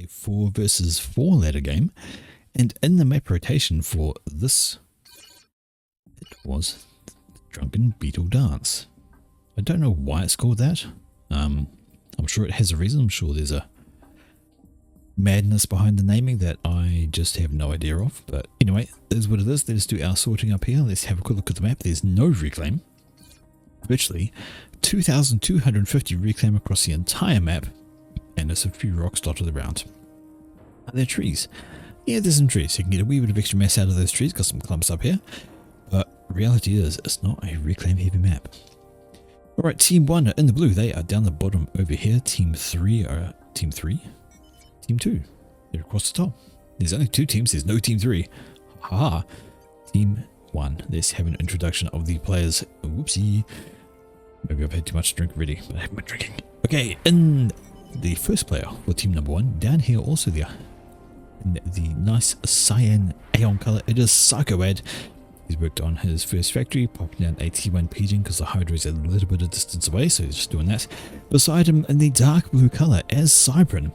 a 4 versus 4 ladder game, and in the map rotation for this, it was the Drunken Beetle Dance. I don't know why it's called that. I'm sure it has a reason. I'm sure there's a madness behind the naming that I just have no idea of. But anyway, it is what it is. Let's do our sorting up here. Let's have a quick look at the map. There's no reclaim. Virtually 2,250 reclaim across the entire map, and there's a few rocks dotted around. Are there trees? Yeah, there's some trees. You can get a wee bit of extra mass out of those trees. Got some clumps up here. But reality is, it's not a reclaim heavy map. Alright, Team 1 are in the blue. They are down the bottom over here. Team 3 are... Team 3? Team 2. They're across the top. There's only 2 teams. There's no Team 3. Haha. Team 1. Let's have an introduction of the players. Whoopsie. Maybe I've had too much to drink already, but I haven't been drinking. Okay, in the first player for team number 1, down here also there, in the nice cyan Aeon color, it is Psychoad. He's worked on his first factory, popping down a T1 pigeon because the Hydra is a little bit of distance away, so he's just doing that. Beside him in the dark blue color as Cybrin,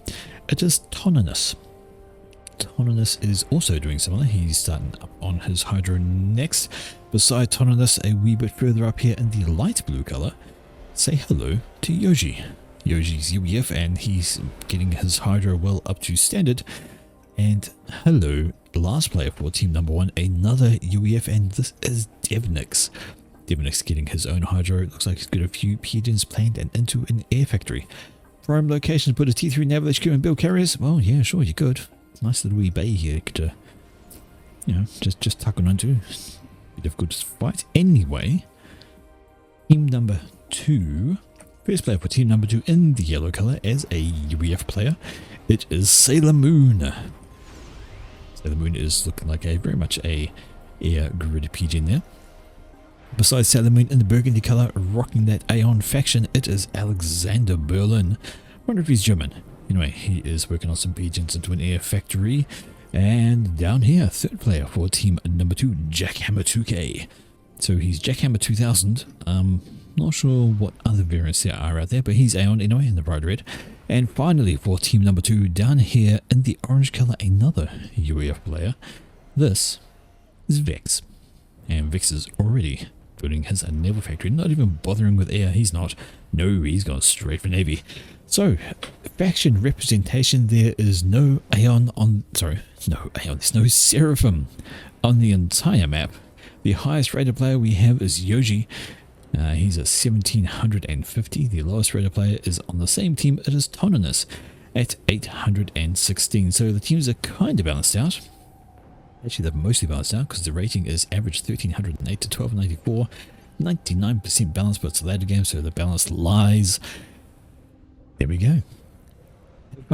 it is Toninus. Toninus is also doing similar. He's starting up on his Hydra next. Beside Toninus, a wee bit further up here in the light blue color, say hello to Yoji. Yoji's UEF, and he's getting his Hydra well up to standard. And hello, the last player for team number 1, another UEF, and this is Devnex. Devnex getting his own Hydra. It looks like he's got a few pigeons planned and into an air factory. Prime locations, put a T3 Naval HQ and build carriers. Well, yeah, sure, you could. Nice little wee bay here to, you know, just tuck on onto. Bit of good fight. Anyway, team number 2, first player for team number 2 in the yellow color as a UEF player, it is Sailor Moon. Sailor Moon is looking like a very much a air grid pigeon there. Besides Sailor Moon in the burgundy color, rocking that Aeon faction, it is Alexander Berlin. I wonder if he's German. Anyway, he is working on some pigeons into an air factory. And down here, third player for team number 2, Jackhammer 2K. So he's Jackhammer 2000. Not sure what other variants there are out there, but he's Aeon anyway in the bright red. And finally, for team number 2, down here in the orange color, another UEF player. This is Vex. And Vex is already building his naval factory, not even bothering with air. He's not. No, he's gone straight for navy. So, faction representation, there is no Aeon on... Sorry, no Aeon, there's no Seraphim on the entire map. The highest rated player we have is Yoji. He's a 1750. The lowest rated player is on the same team. It is Toninus at 816. So the teams are kind of balanced out. Actually, they're mostly balanced out because the rating is average 1308 to 1294. 99% balance, but it's a ladder game, so the balance lies. There we go.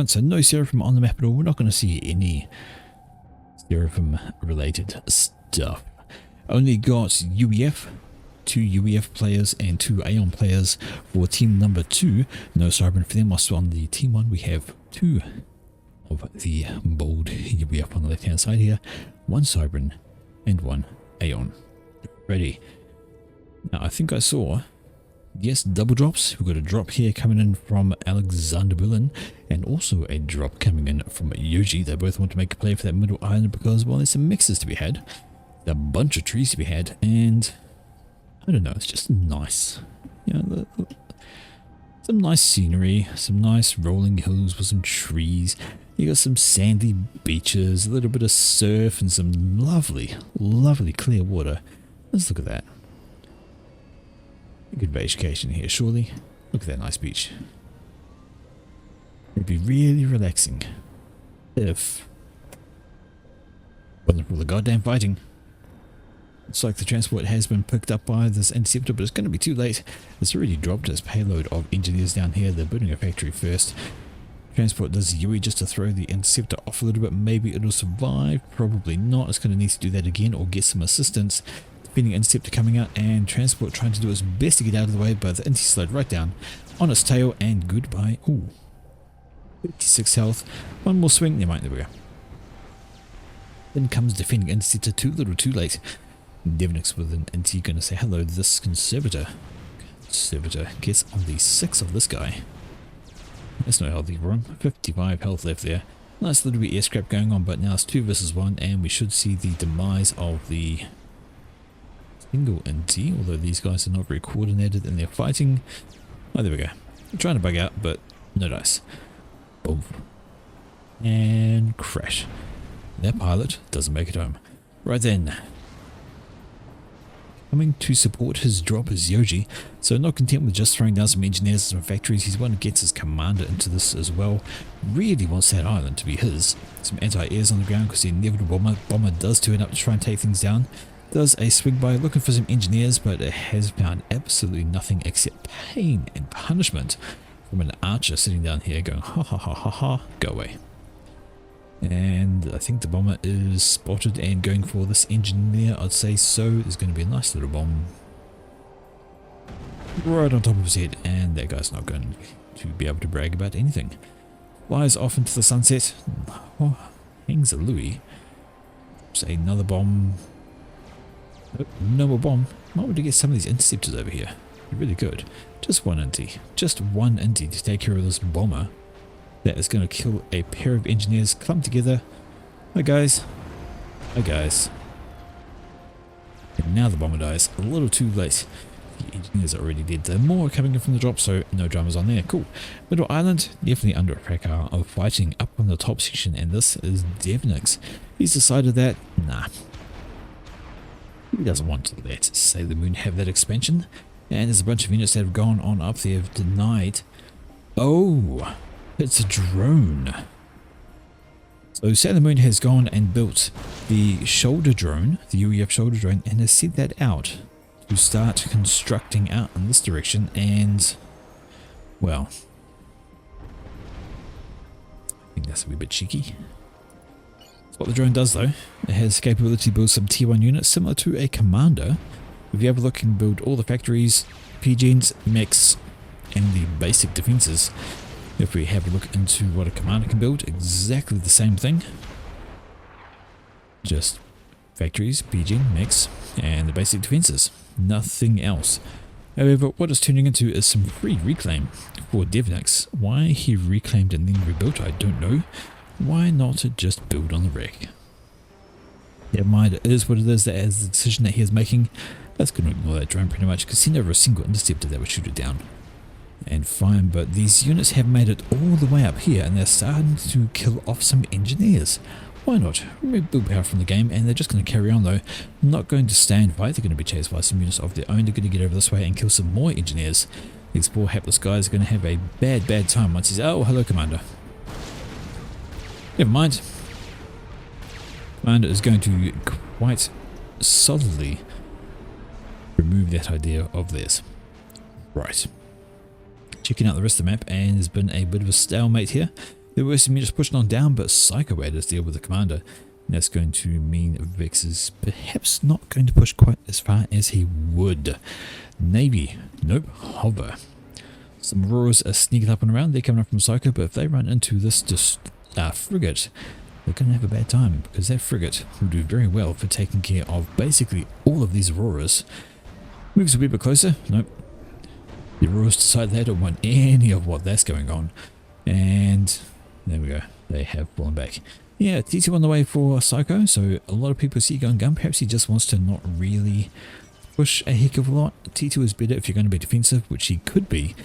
So no Seraphim on the map at all. We're not going to see any Seraphim related stuff. Only got UEF, 2 UEF players and 2 Aeon players for team number 2. No Cybrin for them. Also on the team 1 we have 2 of the bold UEF on the left hand side here. 1 Cybrin and 1 Aeon. Ready. Now I think I saw... Yes, double drops. We've got a drop here coming in from Alexander Berlin, and also a drop coming in from Yoji. They both want to make a play for that middle island because, well, there's some mixes to be had. There's a bunch of trees to be had, and I don't know, it's just nice. You know, some nice scenery, some nice rolling hills with some trees. You got some sandy beaches, a little bit of surf, and some lovely, lovely clear water. Let's look at that. Good vacation here, surely. Look at that nice beach. It'd be really relaxing if it wasn't for the goddamn fighting. Looks like the transport has been picked up by this interceptor, but it's going to be too late. It's already dropped its payload of engineers down here. They're building a factory first. Transport does Yui just to throw the interceptor off a little bit. Maybe it'll survive. Probably not. It's going to need to do that again or get some assistance. Defending interceptor coming out, and transport trying to do its best to get out of the way, but the inti slowed right down on its tail, and goodbye. Ooh, 56 health. One more swing. Never mind, there we go. Then comes defending interceptor, too little too late. Devnex with an inti going to say hello. This conservator gets on the 6 of this guy. That's no healthy for him. 55 health left there. Nice little bit of air scrap going on, but now it's 2 versus 1, and we should see the demise of the single inti, although these guys are not very coordinated in their fighting. Oh, there we go. I'm trying to bug out, but no dice. Boom. And crash. That pilot doesn't make it home. Right then. Coming to support his drop is Yoji, so not content with just throwing down some engineers and some factories, he's one who gets his commander into this as well. Really wants that island to be his. Some anti-airs on the ground because the inevitable bomber does turn up to try and take things down. Does a swing by looking for some engineers, but it has found absolutely nothing except pain and punishment from an archer sitting down here going ha ha ha ha ha, go away. And I think the bomber is spotted and going for this engineer, I'd say so. There's going to be a nice little bomb right on top of his head, and that guy's not going to be able to brag about anything. Flies off into the sunset. Oh, hangs a Louis. Say another bomb. Nope, no more bomb. Might want to get some of these interceptors over here. You're really good. Just one inti. Just one inti to take care of this bomber. That is going to kill a pair of engineers clumped together. Hi guys. Hi guys. And now the bomber dies. A little too late. The engineers are already dead. There are more coming in from the drop, so no dramas on there. Cool. Middle Island, definitely under attack of fighting up on the top section, and this is Devnex. He's decided that, nah. He doesn't want to let Sailor Moon have that expansion. And there's a bunch of units that have gone on up there, have denied. Oh! It's a drone. So Sailor Moon has gone and built the shoulder drone, the UEF shoulder drone, and has sent that out to start constructing out in this direction. And, well, I think that's a wee bit cheeky. That's what the drone does though. It has capability to build some tier 1 units similar to a commander. If you have a look, you can build all the factories, PGs, mechs, and the basic defenses. If we have a look into what a commander can build, exactly the same thing. Just factories, PG, mechs, and the basic defenses. Nothing else. However, what it's turning into is some free reclaim for Devnex. Why he reclaimed and then rebuilt, I don't know. Why not just build on the wreck? Never mind, it is what it is. That is the decision that he is making. That's going to ignore that drone pretty much, because he never a single interceptor that would shoot it down. And fine, but these units have made it all the way up here, and they're starting to kill off some engineers. Why not? Remove build power from the game, and they're just going to carry on though. Not going to stand by. They're going to be chased by some units of their own. They're going to get over this way and kill some more engineers. These poor hapless guys are going to have a bad time once he's... Oh, hello, Commander. Never mind. Commander is going to quite solidly remove that idea of theirs. Right. Checking out the rest of the map, and there's been a bit of a stalemate here. There were some units pushing on down, but Psycho Raiders deal with the commander. And that's going to mean Vex is perhaps not going to push quite as far as he would. Navy, nope, hover. Some Auroras are sneaking up and around. They're coming up from Psycho, but if they run into this frigate, they're going to have a bad time, because that frigate will do very well for taking care of basically all of these Auroras. Moves a wee bit closer, nope. The Auroras decide they don't want any of what that's going on. And there we go. They have fallen back. Yeah, T2 on the way for Psycho. So a lot of people see Gun Gun. Perhaps he just wants to not really push a heck of a lot. T2 is better if you're going to be defensive, which he could be.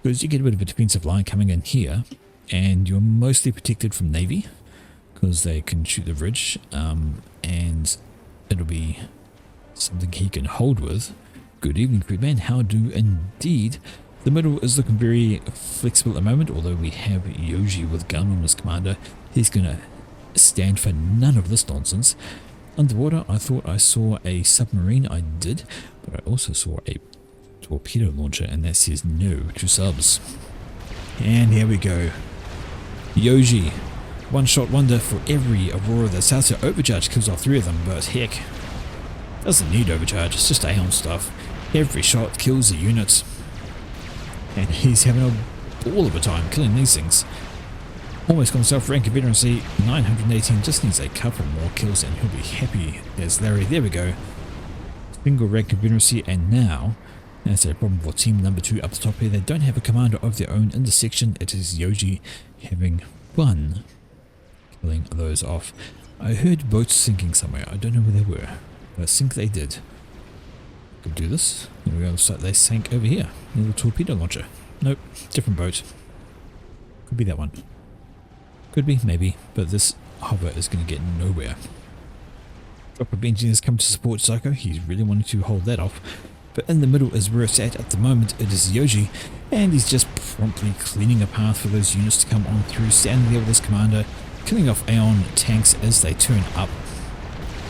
Because you get a bit of a defensive line coming in here. And you're mostly protected from Navy. Because they can shoot the bridge. And it'll be something he can hold with. Good evening, Creedman. How do indeed. The middle is looking very flexible at the moment, although we have Yoji with gun on his commander. He's going to stand for none of this nonsense. Underwater, I thought I saw a submarine. I did, but I also saw a torpedo launcher, and that says no to subs. And here we go. Yoji. One-shot wonder for every Aurora that's out there. Overcharge kills off 3 of them, but heck, doesn't need overcharge. It's just Aeon stuff. Every shot kills the units. And he's having a ball of a time killing these things. Almost got himself rank of veterancy. 918, just needs a couple more kills and he'll be happy as Larry. There we go. Single rank of veterancy, and now that's a problem for team number 2 up the top here. They don't have a commander of their own in the section. It is Yoji having fun killing those off. I heard boats sinking somewhere. I don't know where they were, but I think they did. Could do this. There we go. Looks like they sank over here. A little torpedo launcher. Nope, different boat. Could be that one. Could be, maybe, but this hover is going to get nowhere. Drop of engineers come to support Psycho. He's really wanting to hold that off. But in the middle is where it's at the moment. It is Yoji, and he's just promptly cleaning a path for those units to come on through, standing there with his commander, killing off Aeon tanks as they turn up.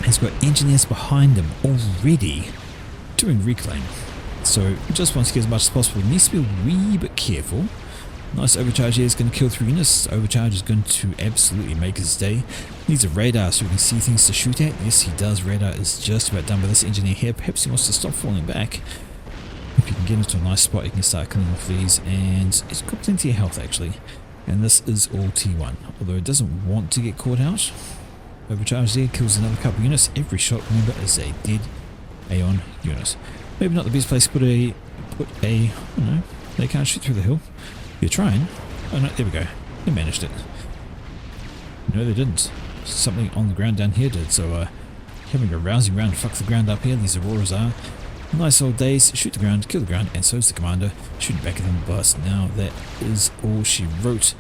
He's got engineers behind him already doing reclaim. So he just wants to get as much as possible. He needs to be a wee bit careful. Nice overcharge here is going to kill 3 units. Overcharge is going to absolutely make his day. Needs a radar so he can see things to shoot at. Yes, he does. Radar is just about done by this engineer here. Perhaps he wants to stop falling back. If you can get into a nice spot, you can start killing off these. And he's got plenty of health actually. And this is all T1. Although it doesn't want to get caught out. Overcharge there kills another couple of units. Every shot, remember, is a dead Aeon unit. Maybe not the best place to put a, I don't know, they can't shoot through the hill. You're trying. Oh no, there we go. They managed it. No, they didn't. Something on the ground down here did. So, having a rousing round, fuck the ground up here. These Auroras are nice old days. Shoot the ground, kill the ground, and so is the commander. Shoot back at them, but now that is all she wrote.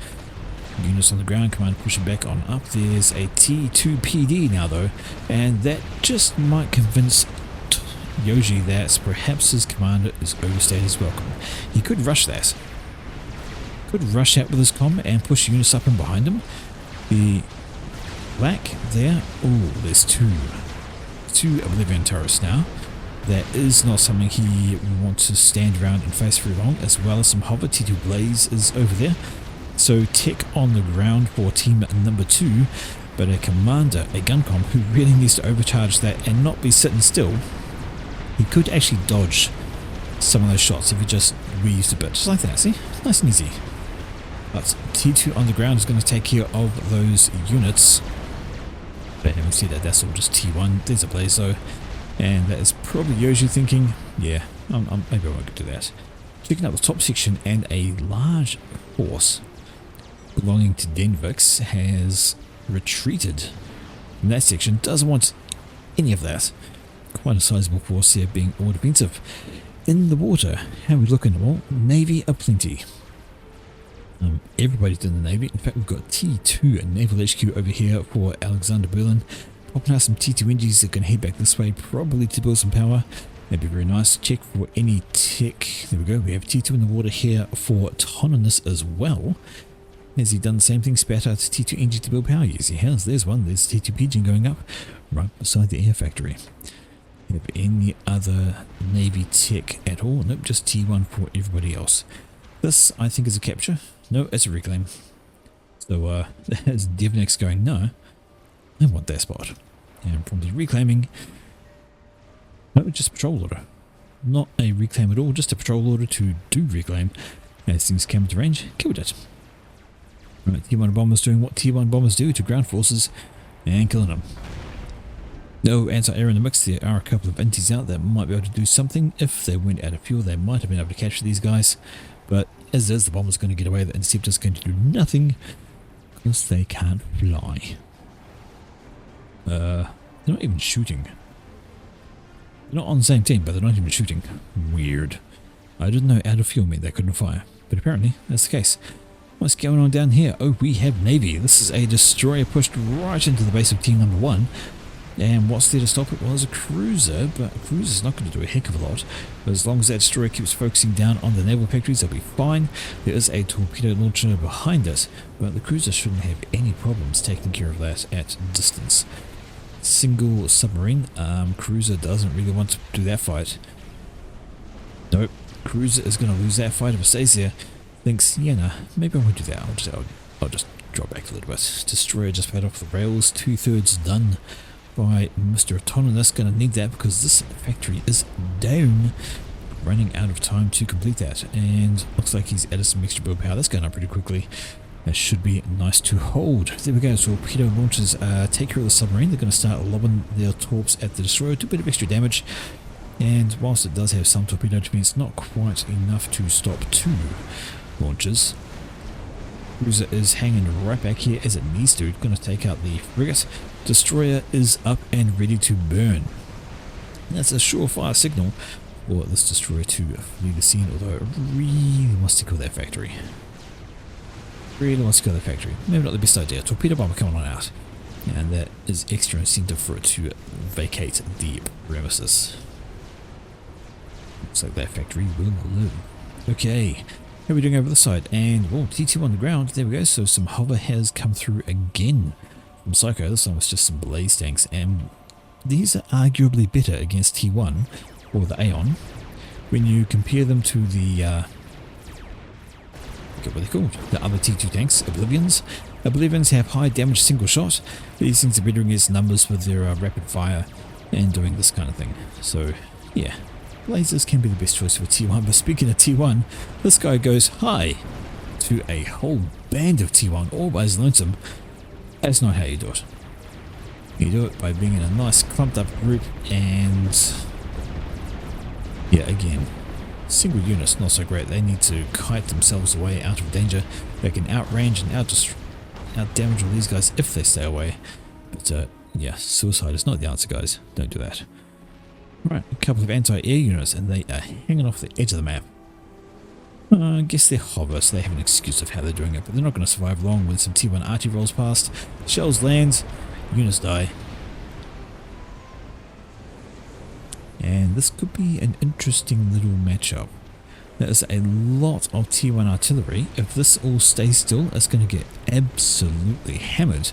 Units on the ground, commander pushing back on up. There's a T2 PD now though, and that just might convince Yoji that perhaps his commander is overstayed his welcome. He could rush that. Could rush out with his comm and push units up and behind him. The black there, oh, there's two Oblivion turrets now. That is not something he wants to stand around and face very long, as well as some hover. T2 Blaze is over there. So tech on the ground for team number 2, but a commander, a gun comm, who really needs to overcharge that and not be sitting still. He could actually dodge some of those shots if he just weaves a bit, just like that, see? Nice and easy. But T2 on the ground is going to take care of those units. But I haven't seen that, that's all just T1. There's a Blaze though. And that is probably Yoji thinking, yeah, maybe I won't do that. Checking out the top section, and a large force belonging to Devnex has retreated in that section. Doesn't want any of that. Quite a sizable force here being all defensive. In the water, how are we looking? Well, Navy aplenty. Everybody's in the Navy. In fact, we've got T2 and Naval HQ over here for Alexander Berlin. Popping out some T2 engines that can head back this way, probably to build some power. That'd be very nice. Check for any tech. There we go. We have T2 in the water here for Tonanus as well. Has he done the same thing? Spat out T2 engine to build power? Yes, he has. There's one. There's T2 pigeon going up right beside the air factory. Have any other Navy tech at all? Nope, just T1 for everybody else. This, I think, is a capture. No, it's a reclaim. So, there's Devnex going, no, I want that spot. And from the reclaiming, no, just patrol order. Not a reclaim at all, just a patrol order to do reclaim. As things come to range, killed it. Right, T1 bombers doing what T1 bombers do to ground forces and killing them. No anti-air in the mix. There are a couple of inties out that might be able to do something. If they went out of fuel, they might have been able to capture these guys. But as is, the bomber's going to get away. The interceptor's going to do nothing because they can't fly. They're not even shooting. They're not on the same team, but they're not even shooting. Weird. I didn't know out of fuel meant they couldn't fire, but apparently that's the case. What's going on down here? Oh, we have Navy. This is a destroyer pushed right into the base of team number 1. And what's there to stop it? Well, there's a cruiser, but a cruiser's not going to do a heck of a lot. But as long as that destroyer keeps focusing down on the naval factories, they'll be fine. There is a torpedo launcher behind it, but the cruiser shouldn't have any problems taking care of that at distance. Single submarine. Cruiser doesn't really want to do that fight. Nope. Cruiser is going to lose that fight if it stays there. Thinks, yeah, nah, maybe I won't do that. I'll just drop back a little bit. Destroyer just paid off the rails. 2/3 done by Mr. Autonomous. Going to need that because this factory is down. Running out of time to complete that. And looks like he's added some extra build power. That's going up pretty quickly. That should be nice to hold. There we go. So torpedo launchers take care of the submarine. They're going to start lobbing their torps at the destroyer. Do a bit of extra damage. And whilst it does have some torpedo to me, it's not quite enough to stop 2 launches. Cruiser is hanging right back here as it needs to. It's going to take out the frigate. Destroyer is up and ready to burn. That's a surefire signal for this destroyer to flee the scene, although it really wants to kill that factory. Really wants to kill that factory. Maybe not the best idea. Torpedo bomber coming on out. And that is extra incentive for it to vacate the premises. Looks like that factory will live. Okay, how are we doing over the side? And, oh, T2 on the ground. There we go. So some hover has come through again from Psycho. This one was just some blaze tanks. And these are arguably better against T1 or the Aeon when you compare them to the what are they called? The other T2 tanks, Oblivions. Oblivions have high damage single shot. These things are better against numbers with their rapid fire and doing this kind of thing. So yeah, lasers can be the best choice for T1. But speaking of T1, this guy goes hi to a whole band of T1 all by his lonesome. That's not how you do it. You do it by being in a nice clumped up group and yeah, again, single units not so great. They need to kite themselves away out of danger. They can outrange and out damage all these guys if they stay away. But yeah, suicide is not the answer, guys. Don't do that. Right, a couple of anti-air units and they are hanging off the edge of the map. I guess they're hover, so they have an excuse of how they're doing it, but they're not going to survive long when some T1 arty rolls past. Shells land, units die. And this could be an interesting little matchup. There's a lot of T1 artillery. If this all stays still, it's going to get absolutely hammered.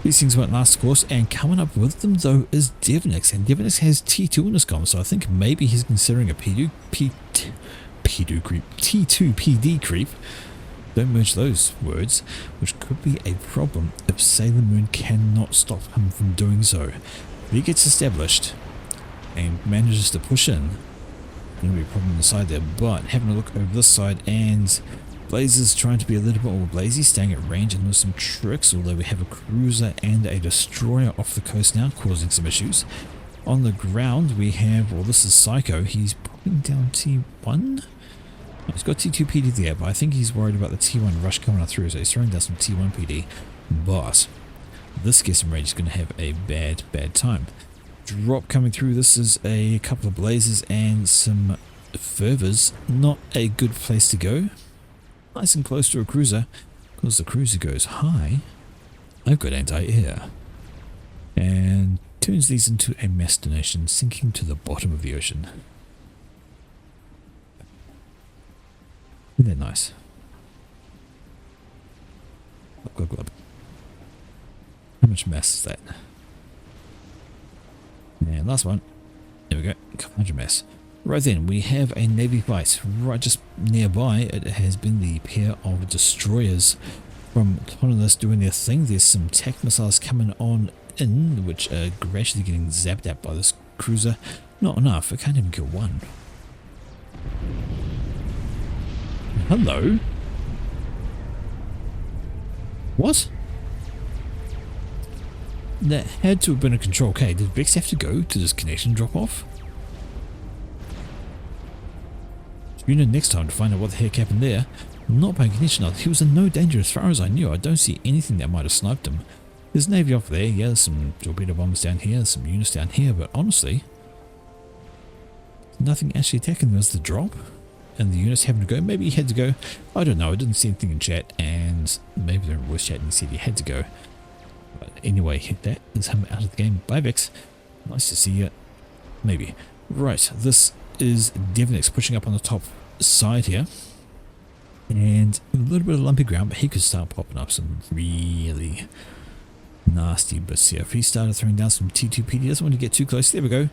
These things won't last, of course, and coming up with them, though, is Devnex. And Devnex has T2 in his comm, so I think maybe he's considering a T2 PD creep. Don't merge those words, which could be a problem if Sailor Moon cannot stop him from doing so. If he gets established and manages to push in, there's going to be a problem on the side there. But having a look over this side, and Blazer's trying to be a little bit more blazy, staying at range and with some tricks, although we have a cruiser and a destroyer off the coast now, causing some issues. On the ground we have, well, this is Psycho. He's putting down T1. He's got T2 PD there, but I think he's worried about the T1 rush coming through, so he's throwing down some T1 PD. But this Guessing Rage is going to have a bad time. Drop coming through. This is a couple of blazes and some fervors. Not a good place to go. Nice and close to a cruiser, because the cruiser goes high. I've got anti-air. And turns these into a mass donation, sinking to the bottom of the ocean. Isn't that nice? Glub, glub, glub. How much mass is that? And last one. There we go. A couple hundred mass. Right then, we have a Navy fight. Right just nearby, it has been the pair of destroyers from Toneless doing their thing. There's some tac missiles coming on in, which are gradually getting zapped at by this cruiser. Not enough. I can't even kill one. Hello? What? That had to have been a control K. Did Vex have to go to this connection drop off? Tune in next time to find out what the heck happened there. Not by connection. He was in no danger as far as I knew. I don't see anything that might have sniped him. There's Navy off there. Yeah, there's some torpedo bombers down here. There's some units down here. But honestly, nothing actually attacking them as the drop. And the units having to go. Maybe he had to go. I don't know. I didn't see anything in chat. And maybe they're in voice chat and he said he had to go. But anyway, that is him out of the game. Bye, Vex. Nice to see you. Maybe. Right. This is Devnex pushing up on the top side here. And a little bit of lumpy ground. But he could start popping up some really nasty bits here. If he started throwing down some T2 PD, he doesn't want to get too close. There we go.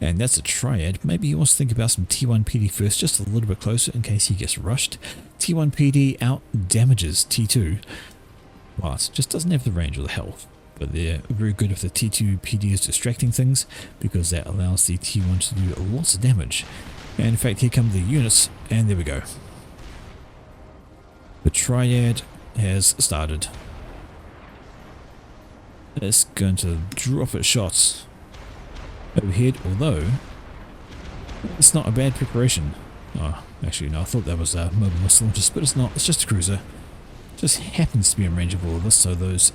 And that's a triad. Maybe he wants to think about some T1 PD first, just a little bit closer in case he gets rushed. T1 PD out damages T2. Well, it just doesn't have the range or the health. But they're very good if the T2 PD is distracting things, because that allows the T1 to do lots of damage. And in fact, here come the units, and there we go. The triad has started. It's going to drop its shots overhead, although it's not a bad preparation. Oh, actually no, I thought that was a mobile missile launcher, but it's not. It's just a cruiser. Just happens to be in range of all of this, so those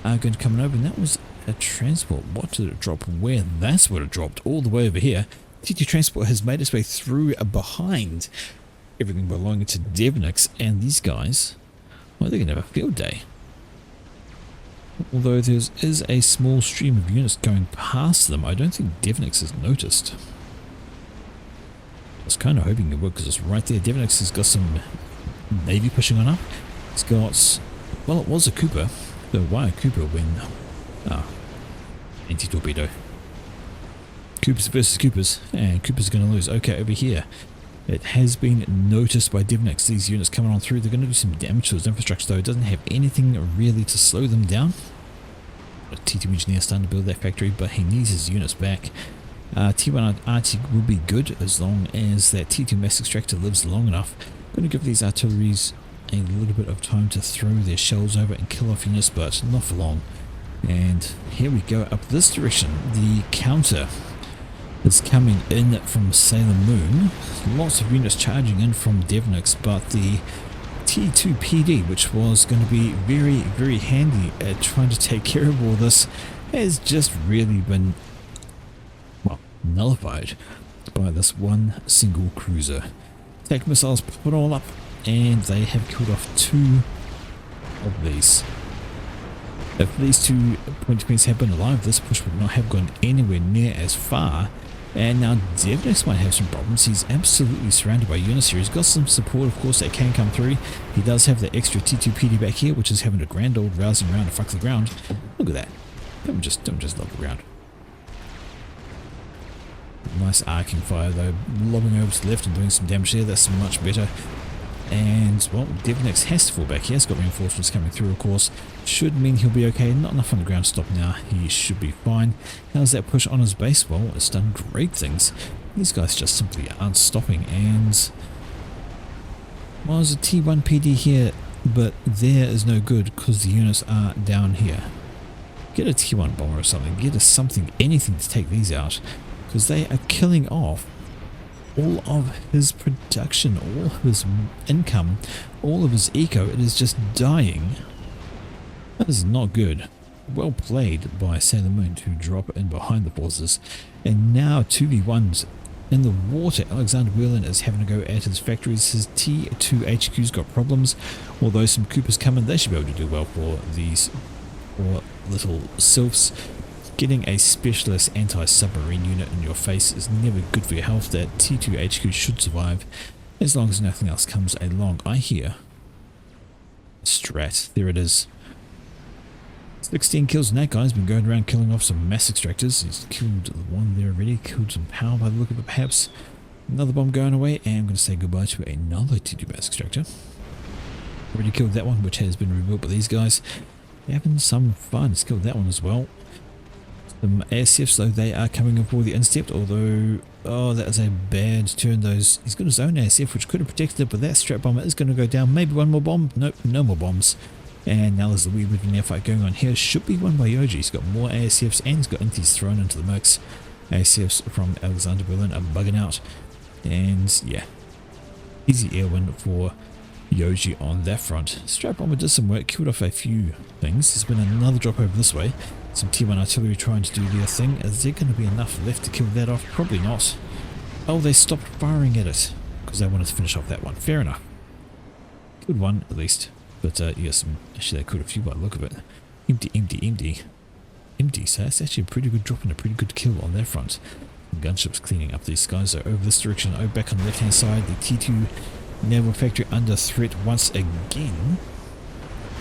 are going to come over. And that was a transport. What did it drop? Where? That's what it dropped, all the way over here. T2 transport has made its way through behind everything belonging to Devnex, and these guys, well, they're going to have a field day. Although there is a small stream of units going past them, I don't think Devnex has noticed. I was kind of hoping it would, because it's right there. Devnex has got some Navy pushing on up. It's got, well, it was a Cooper. So why a Cooper when, anti-torpedo. Coopers versus Coopers, and Cooper's going to lose. Okay, over here, it has been noticed by Devnex. These units coming on through, they're going to do some damage to his infrastructure, though. It doesn't have anything really to slow them down. A T2 engineer starting to build that factory, but he needs his units back. T1 RT will be good as long as that T2 mass extractor lives long enough. I'm going to give these artilleries a little bit of time to throw their shells over and kill off units, but not for long. And here we go up this direction. The counter is coming in from Sailor Moon. Lots of units charging in from Devnex, but the T2 PD, which was going to be very, very handy at trying to take care of all this, has just really been, well, nullified by this one single cruiser. Attack missiles put all up, and they have killed off 2 of these. If these 2 point points had been alive, this push would not have gone anywhere near as far. And now Devnex might have some problems. He's absolutely surrounded by units here. He's got some support, of course, that can come through. He does have the extra T2 PD back here, which is having a grand old rousing round to fuck the ground. Look at that. Don't just love the ground. Nice arcing fire, though. Lobbing over to the left and doing some damage there. That's much better. And, well, Devnex has to fall back. He has got reinforcements coming through, of course. Should mean he'll be okay. Not enough on the ground to stop now. He should be fine. How's that push on his base? Well, it's done great things. These guys just simply aren't stopping. And, well, there's a T1 PD here, but there is no good because the units are down here. Get a T1 bomber or something. Get us something, anything to take these out, because they are killing off all of his production, all of his income, all of his eco. It is just dying. That is not good. Well played by Sailor Moon to drop in behind the forces. And now 2v1s in the water. Alexander Whelan is having to go at his factories. His T2 HQ's got problems. Although some Coopers come in, they should be able to do well for these 4 little sylphs. Getting a specialist anti-submarine unit in your face is never good for your health. That T2 HQ should survive as long as nothing else comes along. I hear Strat. There it is. 16 kills, and that guy's been going around killing off some mass extractors. He's killed one there already, killed some power by the look of it perhaps. Another bomb going away, and I'm going to say goodbye to another T2 mass extractor. Already killed that one, which has been rebuilt by these guys. They're having some fun. He's killed that one as well. Some ASFs, though, they are coming up for the instepped, although, oh, that was a bad turn. He's got his own ASF, which could have protected it, but that strap bomber is going to go down. Maybe one more bomb. Nope, no more bombs. And now there's the wee bit of an air fight going on here. Should be won by Yoji. He's got more ASFs, and he's got inties thrown into the mix. ASFs from Alexander Berlin are bugging out. And, yeah, easy air win for Yoji on that front. Strap bomber did some work, killed off a few things. There's been another drop over this way. Some T1 artillery trying to do their thing. Is there going to be enough left to kill that off? Probably not. Oh, they stopped firing at it because they wanted to finish off that one. Fair enough. Good one, at least. But, yes, actually they could a few by the look of it. Empty, empty, empty. Empty, so that's actually a pretty good drop and a pretty good kill on their front. The gunships cleaning up these guys. So over this direction, oh, back on the left-hand side, the T2 Naval factory under threat once again.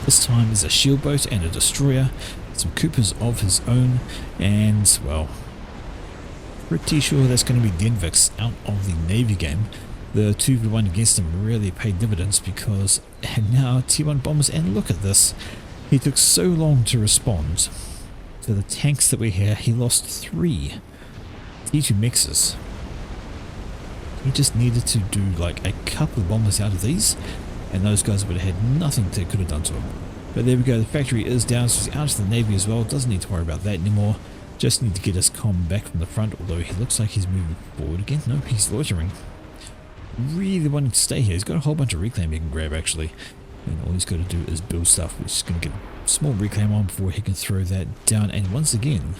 This time is a shield boat and a destroyer. Some Coopers of his own, and, well, pretty sure that's going to be Devnex out of the Navy game. The 2v1 against him really paid dividends because now T1 bombers, and look at this. He took so long to respond to the tanks that were here. He lost 3 T2 mixes. He just needed to do like a couple of bombers out of these, and those guys would have had nothing they could have done to him. But there we go, the factory is down, so he's out of the Navy as well. Doesn't need to worry about that anymore. Just need to get his comm back from the front, although he looks like he's moving forward again. Nope, he's loitering. Really wanting to stay here. He's got a whole bunch of reclaim he can grab, actually. And all he's got to do is build stuff, which is going to get a small reclaim on before he can throw that down. And once again,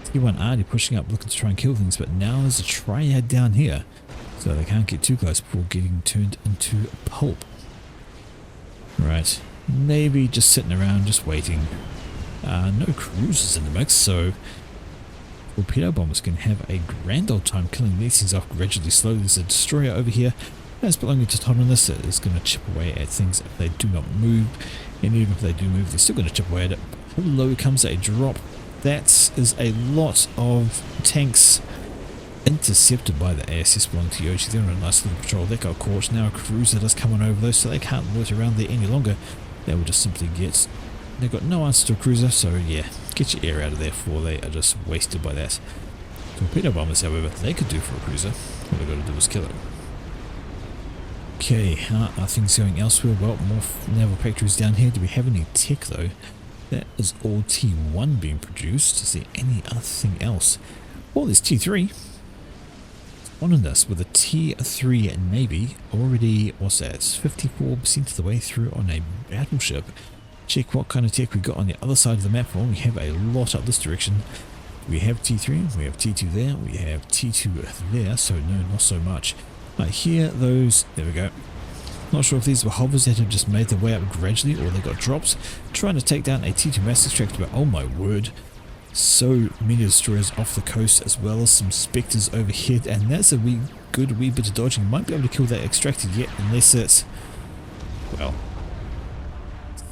T1 already pushing up, looking to try and kill things, but now there's a triad down here, so they can't get too close before getting turned into pulp. Right, maybe just sitting around, just waiting. No cruisers in the mix, so torpedo bombers can have a grand old time killing these things off gradually slowly. There's a destroyer over here that's belonging to Autonomous that is going to chip away at things if they do not move, and even if they do move, they're still going to chip away at it. Hello comes a drop. That is a lot of tanks intercepted by the ASS belonging to Yoji. They're on a nice little patrol. They got caught. Now a cruiser does come on over those, so they can't loiter around there any longer. They will just simply get... They've got no answer to a cruiser, so yeah, get your air out of there before they are just wasted by that. Torpedo bombers, however, they could do for a cruiser. All they've got to do is kill it. Okay, are things going elsewhere? Well, more naval factories down here. Do we have any tech though? That is all T1 being produced. Is there any other thing else? Well, there's T3. On in this with a T3 Navy already, what's that? 54% of the way through on a battleship. Check what kind of tech we got on the other side of the map. Well, we have a lot up this direction. We have T3, we have T2 there, we have T2 there, so no, not so much. Right here, those, there we go. Not sure if these were hovers that have just made their way up gradually or they got drops. Trying to take down a T2 mass extractor, but oh my word. So many destroyers off the coast as well as some spectres overhead, and that's a good wee bit of dodging. Might be able to kill that extractor yet unless it's, well,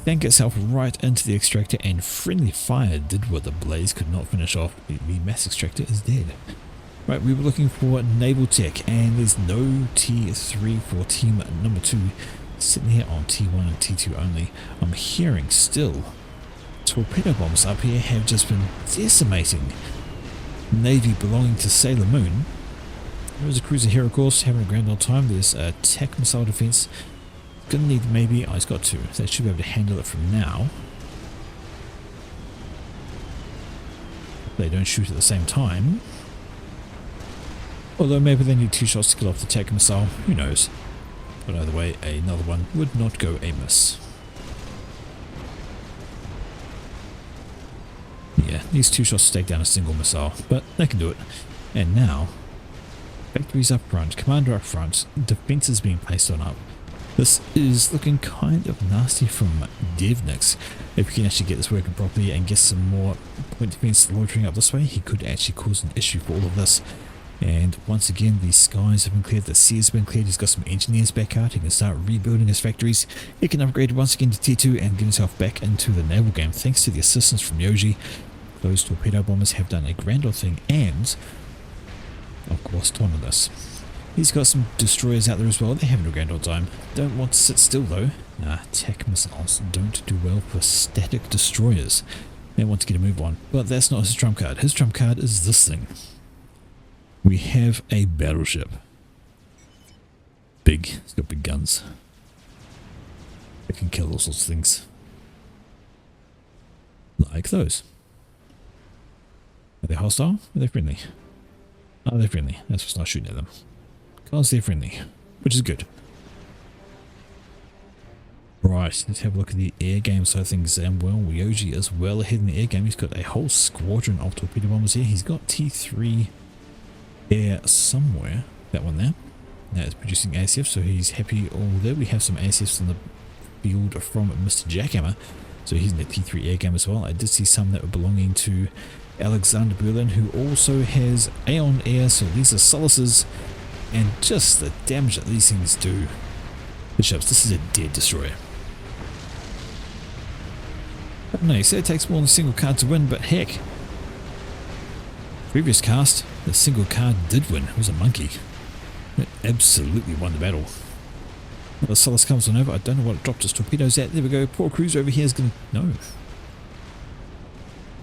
sank itself right into the extractor, and friendly fire did what the blaze could not finish off. The mass extractor is dead. Right, we were looking for naval tech, and there's no T3 for team number 2. Sitting here on T1 and T2 only. I'm hearing still torpedo bombs up here have just been decimating navy belonging to Sailor Moon. There's a cruiser here, of course, having a grand old time. There's a attack missile defense. Gonna need maybe, oh, he's got 2. They should be able to handle it from now. They don't shoot at the same time. Although maybe they need 2 shots to kill off the attack missile, who knows. But either way, another one would not go amiss. Yeah, needs 2 shots to take down a single missile, but they can do it. And now, factories up front, commander up front, defences being placed on up. This is looking kind of nasty from Devnex. If we can actually get this working properly and get some more point defense loitering up this way, he could actually cause an issue for all of this. And once again, the skies have been cleared, the sea has been cleared, he's got some engineers back out, he can start rebuilding his factories. He can upgrade once again to T2 and get himself back into the naval game thanks to the assistance from Yoji. Those torpedo bombers have done a grand old thing, and of course Autonomous. He's got some destroyers out there as well. They're having a grand old time. Don't want to sit still though. Nah, attack missiles don't do well for static destroyers. They want to get a move on, but that's not his trump card. His trump card is this thing. We have a battleship. Big. It's got big guns. It can kill all sorts of things. Like those. Are they hostile? Are they friendly? Are they friendly? Let's just not shooting at them. Because they're friendly, which is good. Right, let's have a look at the air game side of things. And well, Yoji is well ahead in the air game. He's got a whole squadron of torpedo bombers here. He's got T3 air somewhere. That one there. That is producing ASF, so he's happy all there. We have some ASFs in the field from Mr. Jackhammer, so he's in the T3 air game as well. I did see some that were belonging to Alexander Berlin, who also has Aeon air, so these are Solaces. And just the damage that these things do. Bishops, this is a dead destroyer. No, you said it takes more than a single card to win, but heck. Previous cast, the single card did win. It was a monkey. It absolutely won the battle. Well, the Solace comes on over. I don't know what it dropped its torpedoes at. There we go. Poor cruiser over here is going to... No.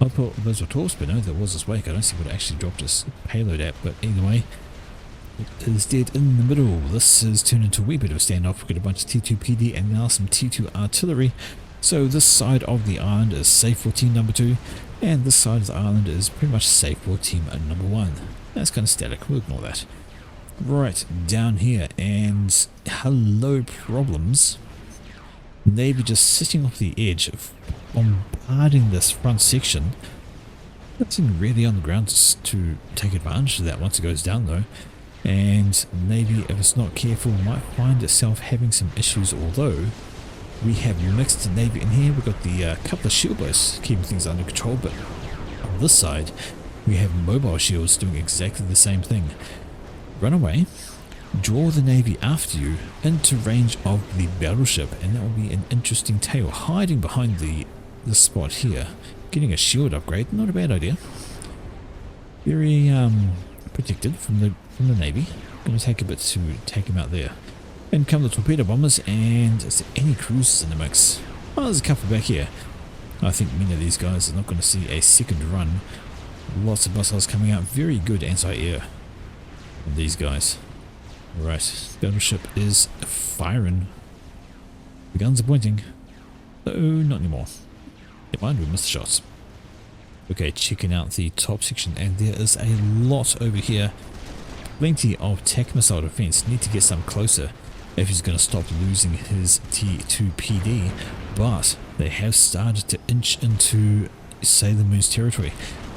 I thought those were torps, but no, there was this wake. I don't see what it actually dropped its payload at, but either way. It is dead in the middle. This has turned into a wee bit of a standoff. We've got a bunch of T2 PD and now some T2 artillery. So this side of the island is safe for team number 2, and this side of the island is pretty much safe for team number 1. That's kind of static. We'll ignore that. Right, down here, and hello problems. Navy just sitting off the edge, bombarding this front section. Nothing really on the ground to take advantage of that once it goes down though. And Navy, if it's not careful, might find itself having some issues, although we have mixed Navy in here. We've got the couple of shield boats keeping things under control, but on this side we have mobile shields doing exactly the same thing. Run away, draw the Navy after you into range of the battleship, and that will be an interesting tale. Hiding behind the spot here, getting a shield upgrade, not a bad idea. Very protected from the Navy. Going to take a bit to take him out there. And come the torpedo bombers, and is there any cruisers in the mix? Oh, there's a couple back here. I think many of these guys are not going to see a second run. Lots of missiles coming out. Very good anti-air on these guys. Right, battleship is firing. The guns are pointing. Oh, not anymore. Never mind, we missed the shots. Okay, checking out the top section, and there is a lot over here. Plenty of tech missile defense. Need to get some closer if he's going to stop losing his T2 PD, but they have started to inch into Sailor Moon's territory.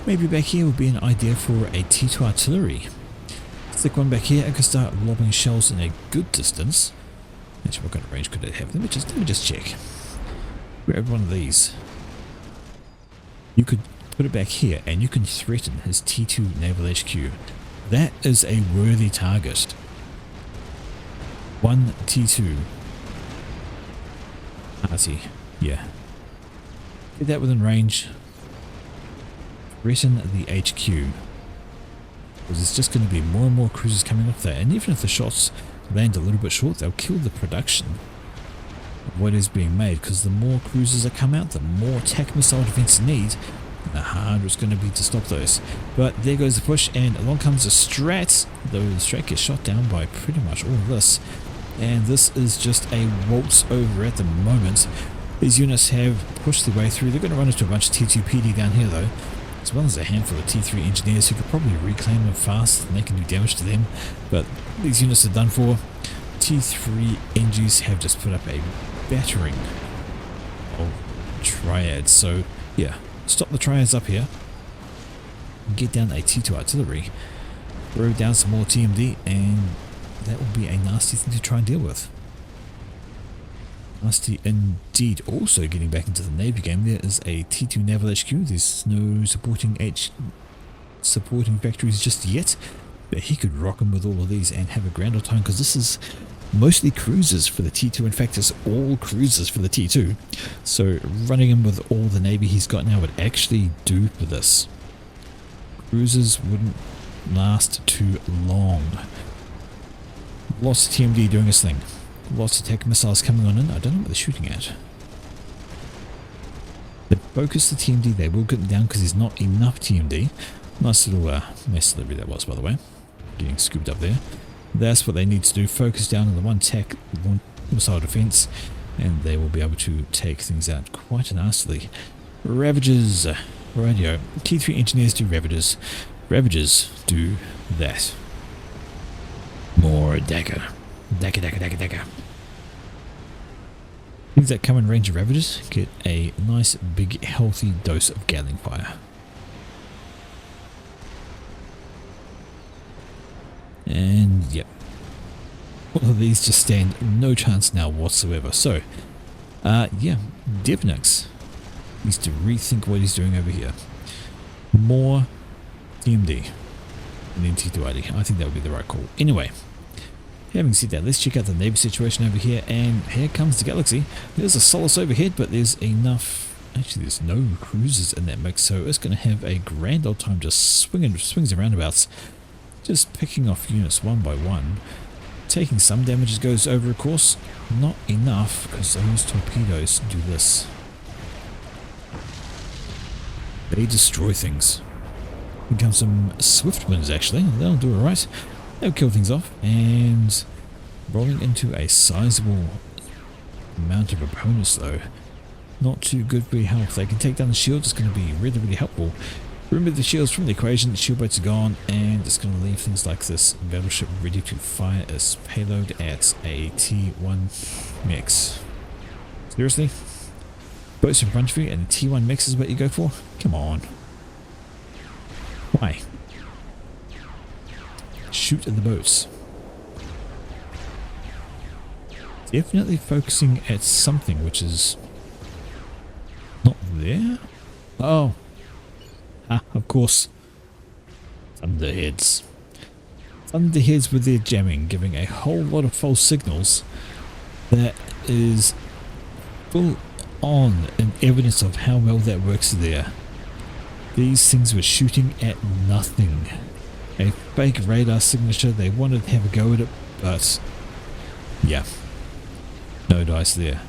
Maybe back here would be an idea for a T2 artillery. Stick one back here and can start lobbing shells in a good distance. Actually, what kind of range could it have? Let me just check. Grab one of these. You could put it back here and you can threaten his T2 Naval HQ. That is a worthy target. One T2. Arty. Yeah. Get that within range. Threaten the HQ. Because it's just going to be more and more cruisers coming off there. And even if the shots land a little bit short, they'll kill the production of what is being made. Because the more cruisers that come out, the more attack missile defense you need. The harder it's going to be to stop those. But there goes the push, and along comes the Strat, though the Strat gets shot down by pretty much all of this. And this is just a waltz over at the moment. These units have pushed their way through. They're going to run into a bunch of T2 PD down here though, as well as a handful of T3 engineers who could probably reclaim them fast and they can do damage to them. But these units are done for. T3 Engies have just put up a battering of triads. So yeah, stop the triads up here, get down a T2 artillery, throw down some more TMD, and that will be a nasty thing to try and deal with. Nasty indeed. Also getting back into the Navy game, there is a T2 Naval HQ. There's no supporting factories just yet, but he could rock them with all of these and have a grand old time, because this is mostly cruisers for the T2. In fact, it's all cruisers for the T2. So running him with all the Navy he's got now would actually do for this. Cruisers wouldn't last too long. Lots of TMD doing his thing. Lots of tech missiles coming on in. I don't know what they're shooting at. They focus the TMD. They will get them down because there's not enough TMD. Nice little mess delivery that was, by the way. Getting scooped up there. That's what they need to do. Focus down on the one tech, one missile defense, and they will be able to take things out quite nastily. Ravages. Radio. T3 engineers do Ravages. Ravages do that. More dagger. Dagger. Things that come in range of Ravages get a nice big healthy dose of Gatling fire. And yep, all of these just stand no chance now whatsoever. So yeah, Devnex needs to rethink what he's doing over here. More TMD and then T2ID. I think that would be the right call. Anyway, having said that, let's check out the Navy situation over here, and here comes the Galaxy. There's a Solace overhead, but there's enough. Actually, there's no cruisers in that mix, so it's going to have a grand old time just swings and roundabouts, just picking off units one by one, taking some damage as goes over, of course. Not enough, because those torpedoes do this. They destroy things. Here comes some Swiftwinds, actually. They'll do alright. They'll kill things off, and rolling into a sizable amount of opponents though. Not too good for your health. They can take down the shields. It's going to be really, really helpful. Remove the shields from the equation. The shield boats are gone, and it's going to leave things like this battleship ready to fire its payload at a T1 mix. Seriously? Boats in front of you and the T1 mix is what you go for? Come on. Why? Shoot at the boats. Definitely focusing at something which is not there. Oh. Ah, of course. Thunderheads. Thunderheads with their jamming, giving a whole lot of false signals that is full on in evidence of how well that works there. These things were shooting at nothing. A fake radar signature, they wanted to have a go at it, but yeah, no dice there.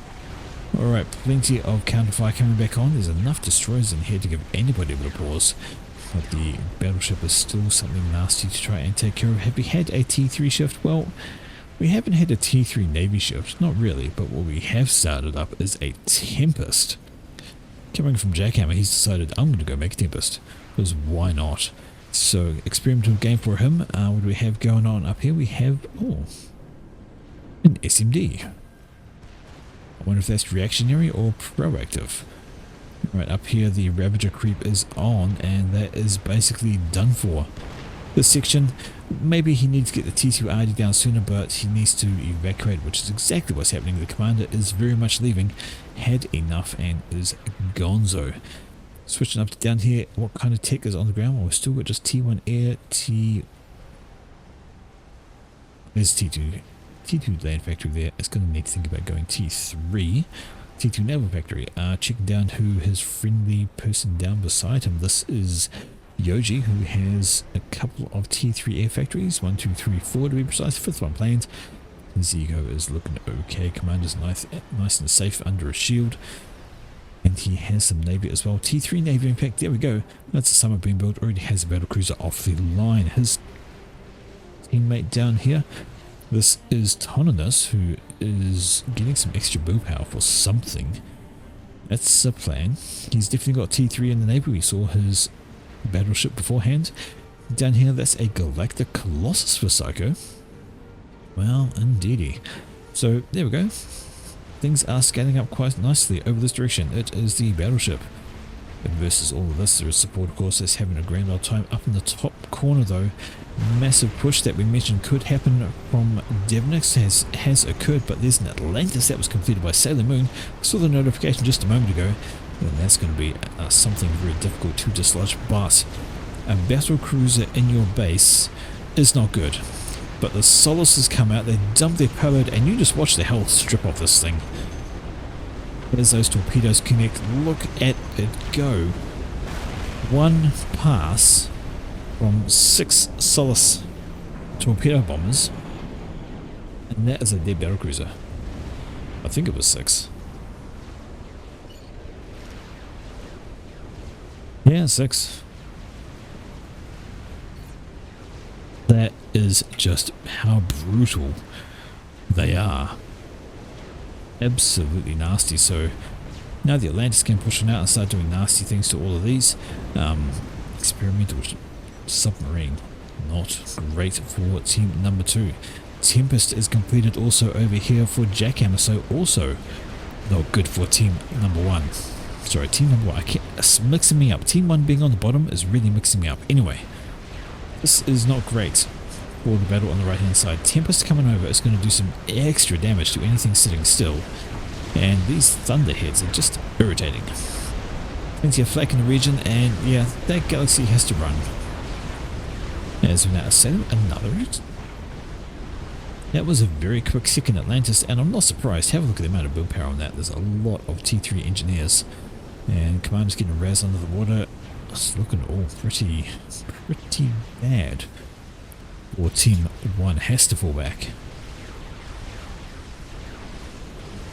Alright, plenty of counterfire coming back on. There's enough destroyers in here to give anybody a bit of pause. But the battleship is still something nasty to try and take care of. Have we had a T3 shift? Well, we haven't had a T3 Navy shift. Not really, but what we have started up is a Tempest. Coming from Jackhammer, he's decided, I'm going to go make a Tempest. Because why not? So, experimental game for him. What do we have going on up here? We have, oh, an SMD. I wonder if that's reactionary or proactive. Right up here the Ravager creep is on, and that is basically done for. This section, maybe he needs to get the T2RD down sooner, but he needs to evacuate, which is exactly what's happening. The commander is very much leaving, had enough, and is gonzo. Switching up to down here, what kind of tech is on the ground? Well, we've still got just T1 air, there's T2 land factory there. It's going to need to think about going T3. T2 naval factory. Checking down who his friendly person down beside him. This is Yoji, who has a couple of T3 air factories. 1, 2, 3, 4 to be precise. Fifth one planned. His ego is looking okay. Commander's nice and safe under a shield. And he has some navy as well. T3 navy, in fact, there we go. That's a summer being built. Already has a battle cruiser off the line. His teammate down here. This is Tonanus, who is getting some extra bow power for something. That's a plan. He's definitely got T3 in the Navy. We saw his battleship beforehand. Down here, that's a Galactic Colossus for Psycho. Well, indeedy. So, there we go. Things are scaling up quite nicely over this direction. It is the battleship. Versus all of this, there is support, of course, that's having a grand old time. Up in the top corner, though, massive push that we mentioned could happen from Devnex has occurred, but there's an Atlantis that was completed by Sailor Moon. Saw the notification just a moment ago, and that's going to be something very difficult to dislodge. But a battle cruiser in your base is not good. But the Solaces come out, they dump their payload, and you just watch the health strip off this thing. As those torpedoes connect, look at it go. One pass from 6 Solace torpedo bombers, and that is a dead battle cruiser. I think it was 6. Yeah, 6. That is just how brutal they are. Absolutely nasty. So now the Atlantis can push on out and start doing nasty things to all of these. Experimental submarine, not great for team number 2. Tempest is completed also over here for Jackhammer, so also not good for team number 1. Sorry, team number 1. It's mixing me up. Team 1 being on the bottom is really mixing me up. Anyway, this is not great for the battle on the right hand side. Tempest coming over is going to do some extra damage to anything sitting still, and these thunderheads are just irritating. Plenty of flak in the region, and yeah, that galaxy has to run. As we now send another. That was a very quick second Atlantis, and I'm not surprised. Have a look at the amount of build power on that. There's a lot of T3 engineers, and Commander's getting razzed under the water. It's looking all pretty bad. Or team 1 has to fall back.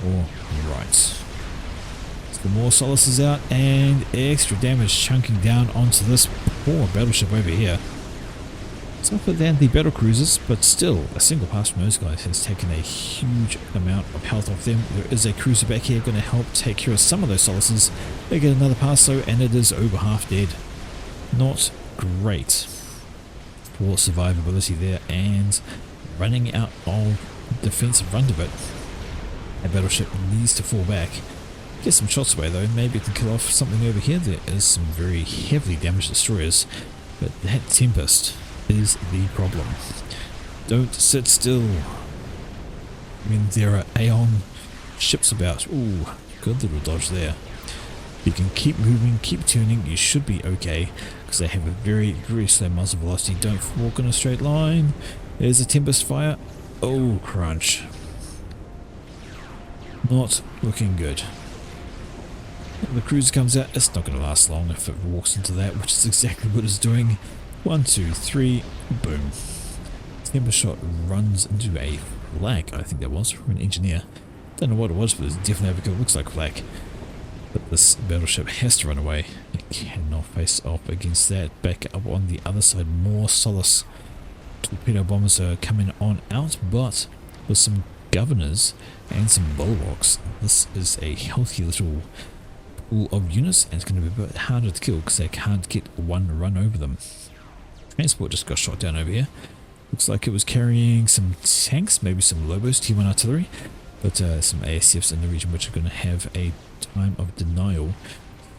Alright. So more Solaces out, and extra damage chunking down onto this poor battleship over here. Tougher than the battle cruisers, but still, a single pass from those guys has taken a huge amount of health off them. There is a cruiser back here going to help take care of some of those Solaces. They get another pass though, and it is over half dead. Not great for survivability there, and running out of defensive run to it. Our battleship needs to fall back. Get some shots away though, maybe it can kill off something over here. There is some very heavily damaged destroyers, but that Tempest is the problem. Don't sit still. I mean, there are Aeon ships about. Ooh, good little dodge there. You can keep moving, keep turning, you should be okay, because they have a very, very slow muzzle velocity. Don't walk in a straight line. There's a Tempest fire. Oh, crunch. Not looking good. When the cruiser comes out, it's not going to last long if it walks into that, which is exactly what it's doing. 1, 2, 3, boom. Tempest shot runs into a flak, I think that was, from an engineer. Don't know what it was, but it's definitely it looks like flak. But this battleship has to run away. It cannot face off against that. Back up on the other side, more Solace torpedo bombers are coming on out, but with some governors and some bulwarks, this is a healthy little pool of units, and it's going to be a bit harder to kill because they can't get one run over them. Transport just got shot down over here. Looks like it was carrying some tanks, maybe some Lobos, T1 artillery, but some ASFs in the region which are going to have a time of denial,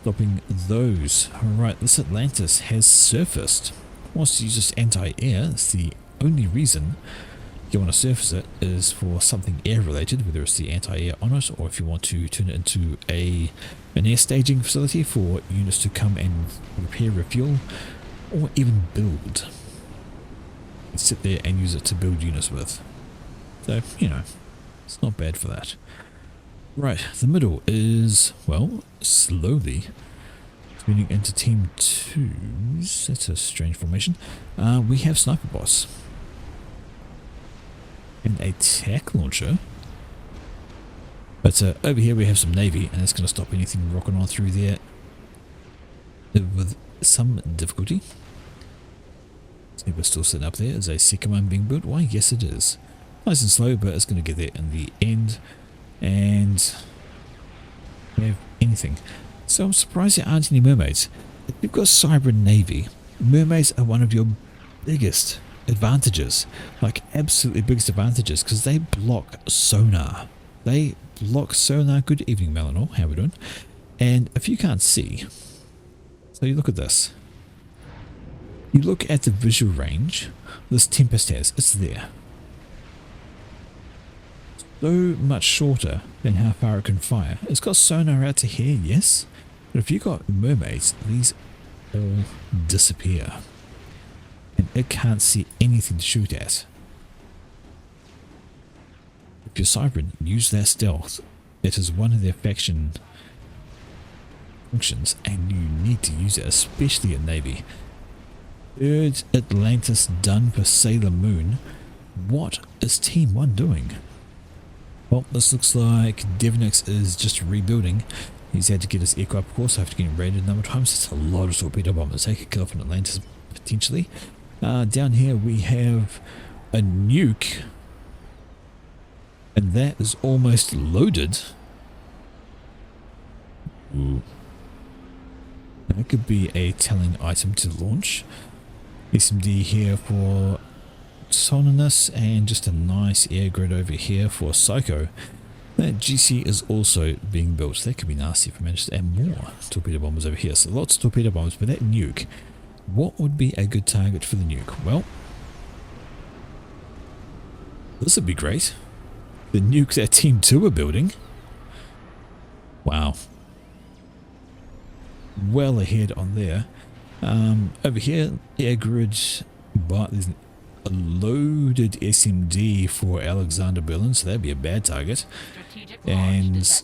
stopping those. Alright, this Atlantis has surfaced. Wants to use this anti-air. It's the only reason you want to surface it is for something air related, whether it's the anti-air on it or if you want to turn it into an air staging facility for units to come and repair, refuel, or even build. Sit there and use it to build units with. So, you know, it's not bad for that. Right, the middle is, well, slowly turning into team 2s. That's a strange formation. We have Sniper Boss. And a tack launcher. But over here we have some Navy, and it's going to stop anything rocking on through there with some difficulty. We're still sitting up there. Is a second one being built? Why, yes it is. Nice and slow, but it's going to get there in the end. And we have anything. So I'm surprised there aren't any mermaids. If you've got Cyber Navy, mermaids are one of your biggest advantages. Like absolutely biggest advantages, because they block sonar. They block sonar. Good evening, Melanor. How are we doing? And if you can't see, so you look at this. You look at the visual range this Tempest has. It's there. So much shorter than how far it can fire. It's got sonar out to here, yes. But if you've got mermaids, these all disappear. And it can't see anything to shoot at. If you're Cybran, use their stealth. It is one of their faction functions, and you need to use it, especially in Navy. Third Atlantis done for Sailor Moon. What is Team 1 doing? Well, this looks like Devnex is just rebuilding. He's had to get his aircraft, of course, after getting raided a number of times. It's a lot of torpedo bombers. They could kill off an Atlantis, potentially. Down here we have a nuke. And that is almost loaded. Ooh. That could be a telling item to launch. SMD here for Soninus, and just a nice air grid over here for Psycho. That GC is also being built. That could be nasty if I manage to add more torpedo bombers over here. So lots of torpedo bombers, but that nuke, what would be a good target for the nuke? Well, this would be great. The nuke that Team 2 are building. Wow. Well ahead on there. Over here, air grid, but there's a loaded SMD for Alexander Berlin, so that'd be a bad target. And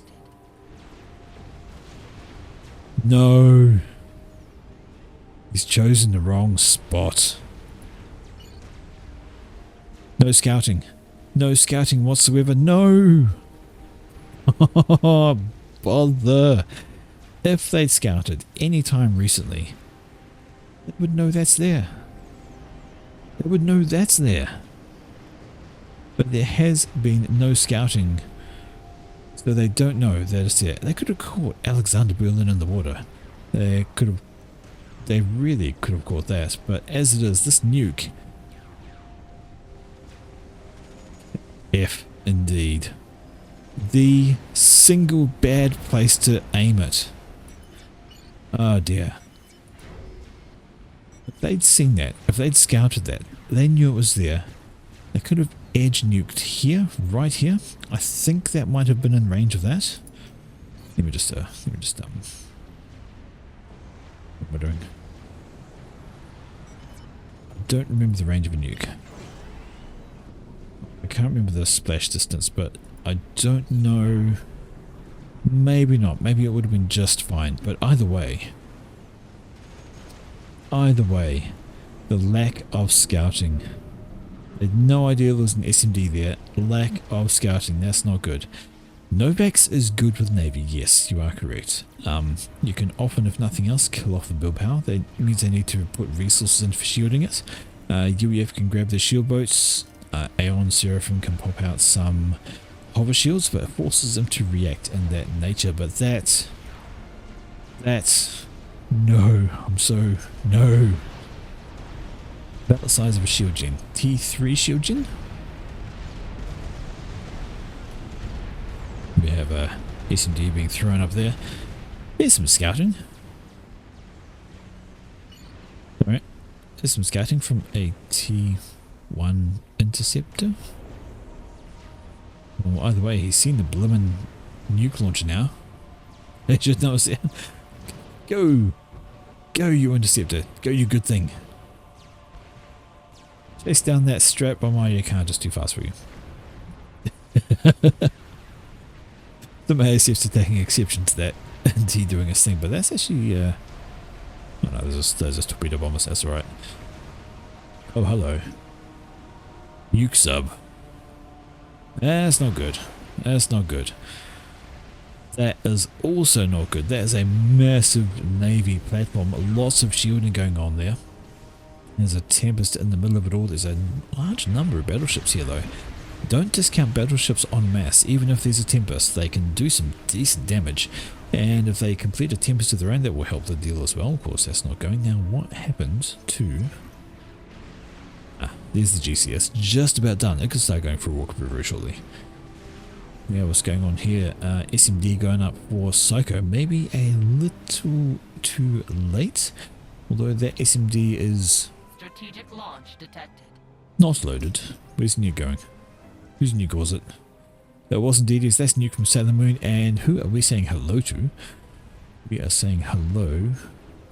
no, he's chosen the wrong spot. No scouting. No scouting whatsoever. No. Bother. If they'd scouted any time recently, they would know that's there. They would know that's there. But there has been no scouting, so they don't know that it's there. They could have caught Alexander Berlin in the water. They really could have caught that. But as it is, this nuke, F indeed. The single bad place to aim it. Oh dear. If they'd seen that, if they'd scouted that, they knew it was there. They could have edge nuked here, right here. I think that might have been in range of that. Let me just what am I doing? I don't remember the range of a nuke. I can't remember the splash distance, but I don't know. Maybe not. Maybe it would have been just fine. But either way, the lack of scouting. I had no idea there was an SMD there. Lack of scouting. That's not good. Novax is good with Navy. Yes, you are correct. You can often, if nothing else, kill off the build power. That means they need to put resources in for shielding it. UEF can grab their shield boats. Aeon Seraphim can pop out some hover shields, but it forces them to react in that nature. But that's no. No. About the size of a shield gen. T3 shield gen. We have a SMD being thrown up there. There's some scouting. Alright. There's some scouting from a T1 interceptor. Well, either way, he's seen the blimmin' nuke launcher now. They just noticed it. Go! Go, you interceptor. Go, you good thing. Chase down that strap. Oh my, your car just too fast for you. The ASF's taking exception to that and he doing his thing, but that's actually oh no, there's just torpedo bombers, that's alright. Oh hello. Nuke sub. That's not good. That's not good. That is also not good. That is a massive Navy platform. Lots of shielding going on there. There's a Tempest in the middle of it all. There's a large number of battleships here though. Don't discount battleships en masse. Even if there's a Tempest, they can do some decent damage. And if they complete a Tempest of their own, that will help the deal as well. Of course, that's not going. Now, what happened to... there's the GCS. Just about done. It could start going for a walk very shortly. Yeah, what's going on here? SMD going up for Psycho. Maybe a little too late. Although that SMD is... Strategic launch detected. Not loaded. Where's Nuke going? Whose Nuke was it? That wasn't DD's. That's Nuke from Sailor Moon. And who are we saying hello to? We are saying hello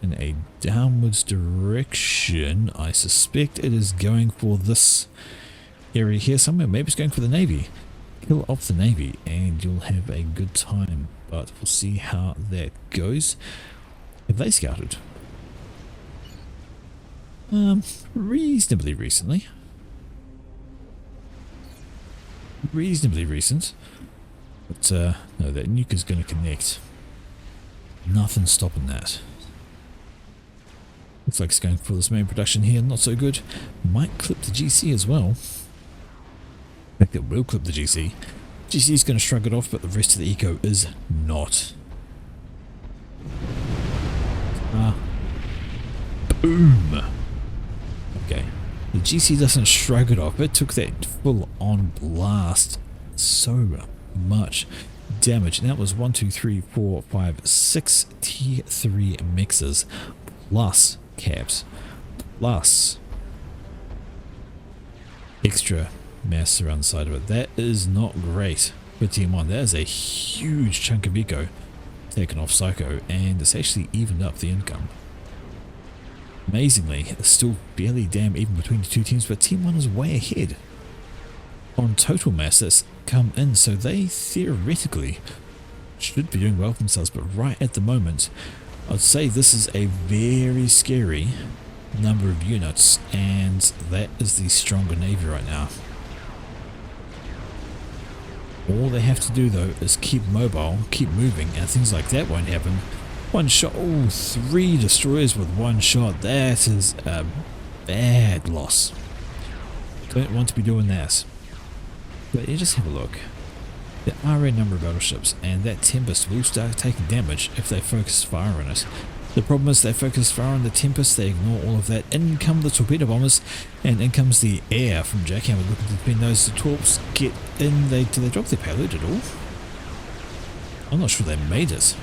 in a downwards direction. I suspect it is going for this area here somewhere. Maybe it's going for the Navy. Kill off the Navy and you'll have a good time. But we'll see how that goes. Have they scouted? Reasonably recently. Reasonably recent. But no, that nuke is going to connect. Nothing's stopping that. Looks like it's going for this main production here. Not so good. Might clip the GC as well. In fact, it will clip the GC. GC is going to shrug it off, but the rest of the eco is not. Boom! Okay. The GC doesn't shrug it off. It took that full-on blast. So much damage. And that was 1, 2, 3, 4, 5, 6 T3 mixers. Plus caps. Plus extra mass around the side of it. That is not great for Team 1. That is a huge chunk of eco taken off Psycho. And it's actually evened up the income. Amazingly, it's still barely damn even between the two teams, but Team 1 is way ahead on total mass that's come in, so they theoretically should be doing well for themselves, but right at the moment, I'd say this is a very scary number of units, and that is the stronger Navy right now. All they have to do though is keep mobile, keep moving, and things like that won't happen. One shot, oh, 3 destroyers with one shot. That is a bad loss. Don't want to be doing that. But you just have a look. There are a number of battleships, and that Tempest will start taking damage if they focus fire on it. The problem is they focus fire on the Tempest, they ignore all of that. In come the torpedo bombers, and in comes the air from Jackhammer looking to defend those. The torps get in. Do they drop their payload at all? I'm not sure they made it.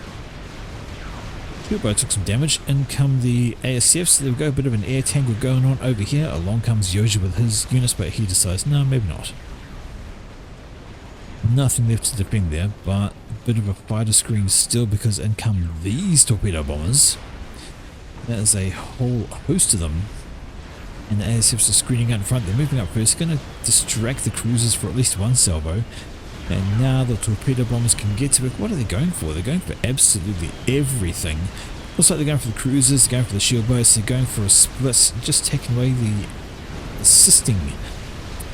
Turbo took some damage. In come the ASFs. There we go, a bit of an air tangle going on over here. Along comes Yoji with his units, but he decides, no, maybe not. Nothing left to defend there, but a bit of a fighter screen still, because in come these torpedo bombers. That is a whole host of them. And the ASFs are screening out in front. They're moving up first. Going to distract the cruisers for at least one salvo. And now the torpedo bombers can get to it. What are they going for? They're going for absolutely everything. Looks like they're going for the cruisers, they're going for the shield boats, they're going for a split, just taking away the assisting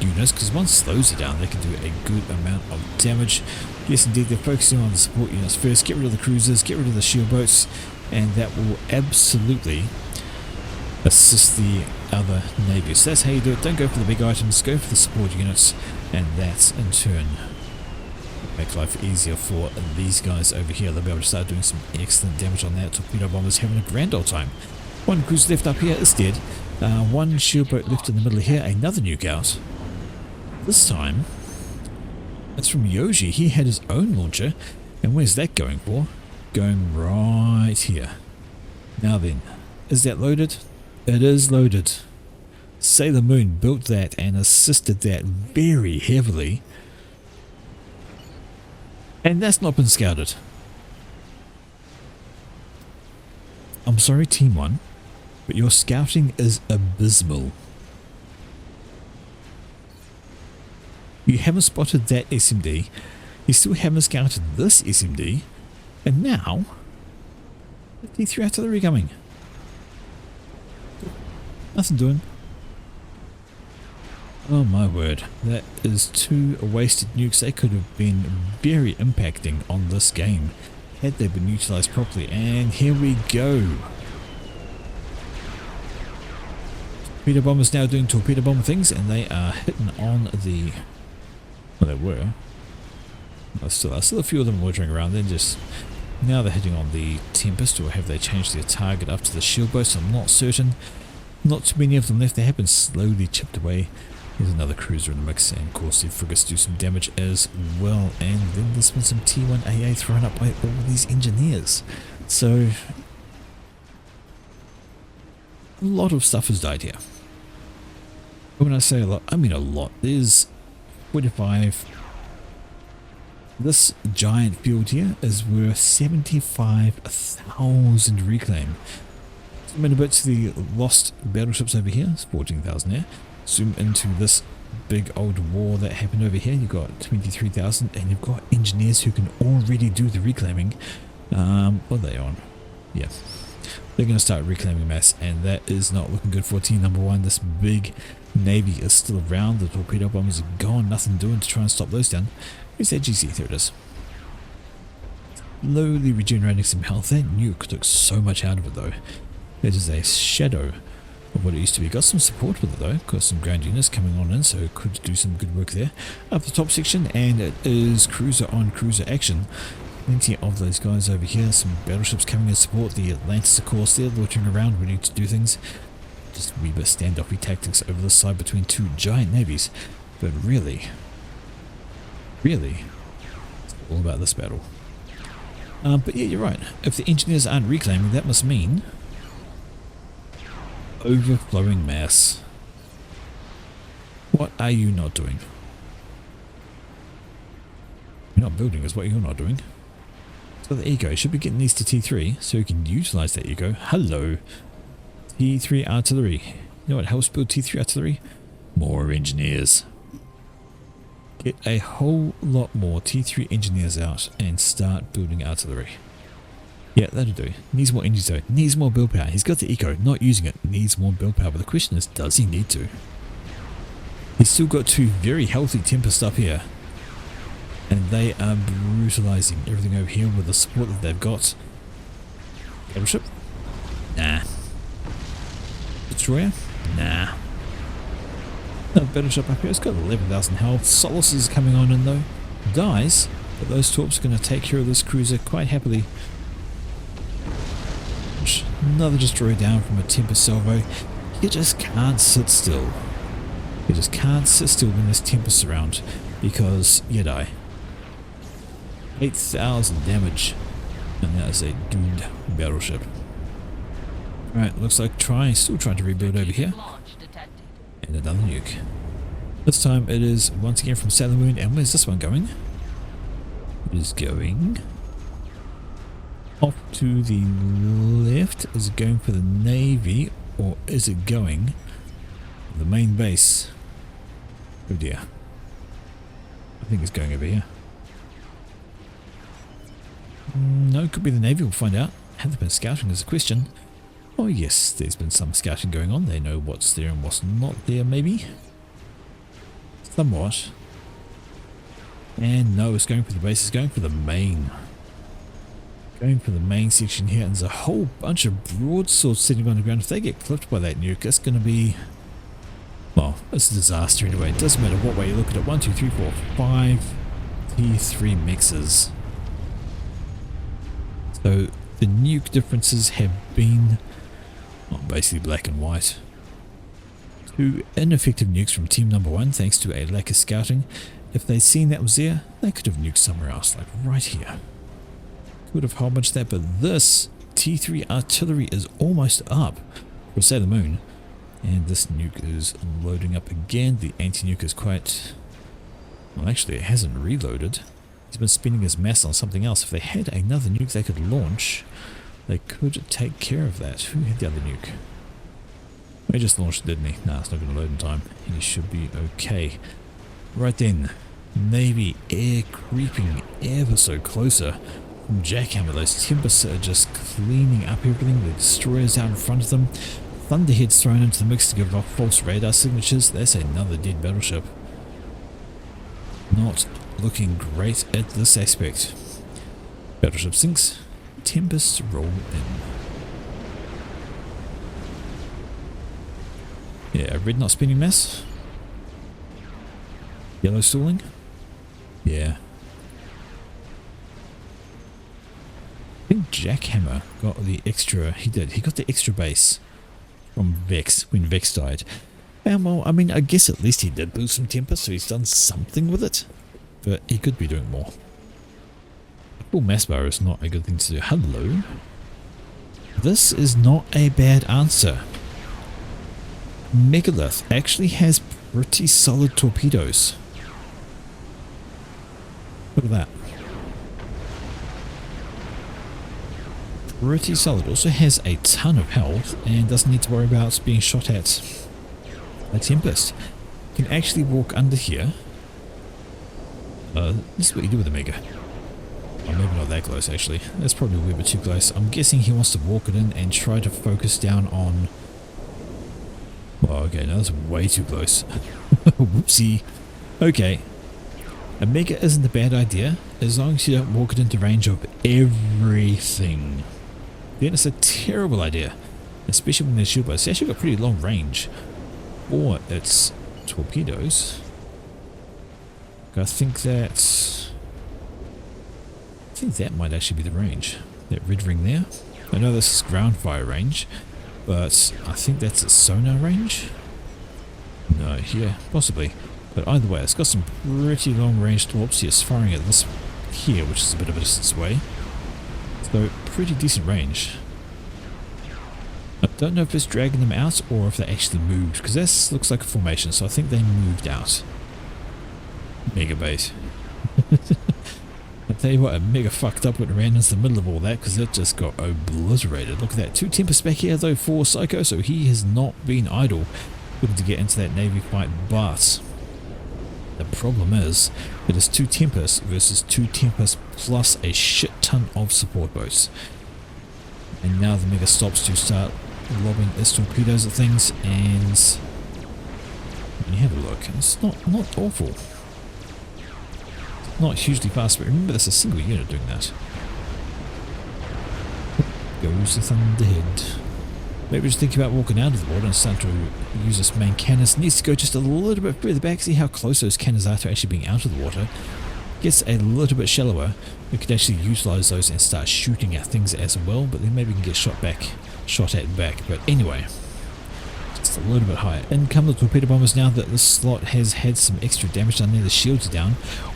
units, because once slows it down, they can do a good amount of damage. Yes, indeed, they're focusing on the support units first. Get rid of the cruisers, get rid of the shield boats, and that will absolutely assist the other navies. So that's how you do it. Don't go for the big items, go for the support units, and that's in turn make life easier for these guys over here. They'll be able to start doing some excellent damage on that. Torpedo bombers having a grand old time. One cruiser left up here is dead. One shield boat left in the middle here. Another nuke out. This time it's from Yoji. He had his own launcher. And where's that going for? Going right here. Now then, is that loaded? It is loaded. Sailor Moon built that and assisted that very heavily. And that's not been scouted. I'm sorry, Team 1, but your scouting is abysmal. You haven't spotted that SMD, you still haven't scouted this SMD, and now, the T3 artillery coming. Nothing doing. Oh my word, that is two wasted nukes. They could have been very impacting on this game had they been utilised properly. And here we go. Torpedo bombers now doing torpedo bomber things, and they are hitting on the... well, they were. Still a few of them loitering around. Then just... now they're hitting on the Tempest, or have they changed their target up to the shield boats? I'm not certain. Not too many of them left. They have been slowly chipped away. There's another cruiser in the mix, and of course the frigates do some damage as well. And then there's been some T1 AA thrown up by all these engineers. So a lot of stuff has died here. And when I say a lot, I mean a lot. There's 45. This giant field here is worth 75,000 reclaim. Zoom in a bit to the lost battleships over here. It's 14,000 there. Zoom into this big old war that happened over here. You've got 23,000, and you've got engineers who can already do the reclaiming. What are they on? Yeah, they're going to start reclaiming mass, and that is not looking good for team number 1. This big navy is still around. The torpedo bombers are gone. Nothing doing to try and stop those down. Where's that GC? There it is. Slowly regenerating some health. That nuke took so much out of it though. It is a shadow of what it used to be. Got some support with it though. Got some ground units coming on in, so it could do some good work there. Up the top section, and it is cruiser on cruiser action. Plenty of those guys over here. Some battleships coming in support. The Atlantis, of course, they're loitering around, ready to do things. Just a wee bit of standoffy tactics over the side between two giant navies. But really, it's all about this battle. But yeah, you're right. If the engineers aren't reclaiming, that must mean overflowing mass. What are you not doing? You're not building is what you're not doing. So the eco should be getting these to T3 so you can utilize that eco. Hello. T3 artillery. You know what helps build T3 artillery? More engineers. Get a whole lot more T3 engineers out and start building artillery. Yeah, that'll do. Needs more engines though. Needs more build power. He's got the eco, not using it. Needs more build power. But the question is, does he need to? He's still got two very healthy Tempest up here. And they are brutalizing everything over here with the support that they've got. Battleship? Nah. Destroyer? Nah. No, battleship up here. It's got 11,000 health. Solace is coming on in though. Dies, but those torps are going to take care of this cruiser quite happily. Another destroyer down from a Tempest salvo. You just can't sit still. You just can't sit still when there's Tempests around, because you die. 8,000 damage. And that is a doomed battleship. Alright, looks like still trying to rebuild over here. Launch detected. And another nuke. This time it is once again from Stalemate. And where's this one going? It is going off to the left. Is it going for the Navy, or is it going for the main base? Oh dear. I think it's going over here. No, it could be the Navy, we'll find out. Have they been scouting is a question. Oh yes, there's been some scouting going on. They know what's there and what's not there, maybe. Somewhat. And no, it's going for the base, it's going for the main. Going for the main section here, and there's a whole bunch of broadswords sitting on the ground. If they get clipped by that nuke, it's going to be... well, it's a disaster anyway. It doesn't matter what way you look at it. 1, 2, 3, 4, 5 T3 mixes. So the nuke differences have been, well, basically black and white. 2 ineffective nukes from team number 1 thanks to a lack of scouting. If they'd seen that was there, they could have nuked somewhere else, like right here. Could have homaged that, but this T3 artillery is almost up for Sailor Moon. And this nuke is loading up again. The anti-nuke is quite... well, actually it hasn't reloaded. He's been spending his mass on something else. If they had another nuke they could launch, they could take care of that. Who had the other nuke? He just launched it, didn't he? No, it's not going to load in time. He should be okay. Right then, Navy air creeping ever so closer from Jackhammer. Those Tempests are just cleaning up everything. The destroyers out in front of them. Thunderhead's thrown into the mix to give off false radar signatures. That's another dead battleship. Not looking great at this aspect. Battleship sinks. Tempests roll in. Yeah, red not spinning mass. Yellow stalling. Yeah. I think Jackhammer got the extra, he did, he got the extra base from Vex when Vex died. And well, I mean, I guess at least he did boost some temper, so he's done something with it. But he could be doing more. A full mass bar is not a good thing to do. Hello? This is not a bad answer. Megalith actually has pretty solid torpedoes. Look at that. Pretty solid. Also has a ton of health and doesn't need to worry about being shot at a Tempest. Can actually walk under here. This is what you do with a Mega. Oh, maybe not that close actually. That's probably a wee bit too close. I'm guessing he wants to walk it in and try to focus down on... oh, okay, no, that's way too close. Whoopsie. Okay. A Mega isn't a bad idea, as long as you don't walk it into range of everything. Then it's a terrible idea. Especially when there's shield blades. It's actually got pretty long range. Or it's torpedoes. I think that might actually be the range. That red ring there. I know this is ground fire range, but I think that's its sonar range. No, yeah, possibly. But either way, it's got some pretty long range torps. It's firing at this here, which is a bit of a distance away. So pretty decent range. I don't know if it's dragging them out or if they actually moved, because this looks like a formation, so I think they moved out. Mega base. I tell you what, a Mega fucked up when it ran into the middle of all that, because it just got obliterated. Look at that. 2 Tempests back here though for Psycho, so he has not been idle looking to get into that Navy fight, but the problem is it is 2 Tempests versus 2 Tempests plus a shit ton of support boats. And now the Mega stops to start lobbing its torpedoes at things, and when you have a look, it's not awful. Not hugely fast, but remember there's a single unit doing that. Goes the Thunderhead. Maybe just think about walking out of the water and start to use this main cannons. Needs to go just a little bit further back, see how close those cannons are to actually being out of the water. Gets a little bit shallower. We could actually utilize those and start shooting at things as well, but then maybe we can get shot at back. But anyway, just just a little bit higher. In come the torpedo bombers now that this slot has had some extra damage done there. The shields are down.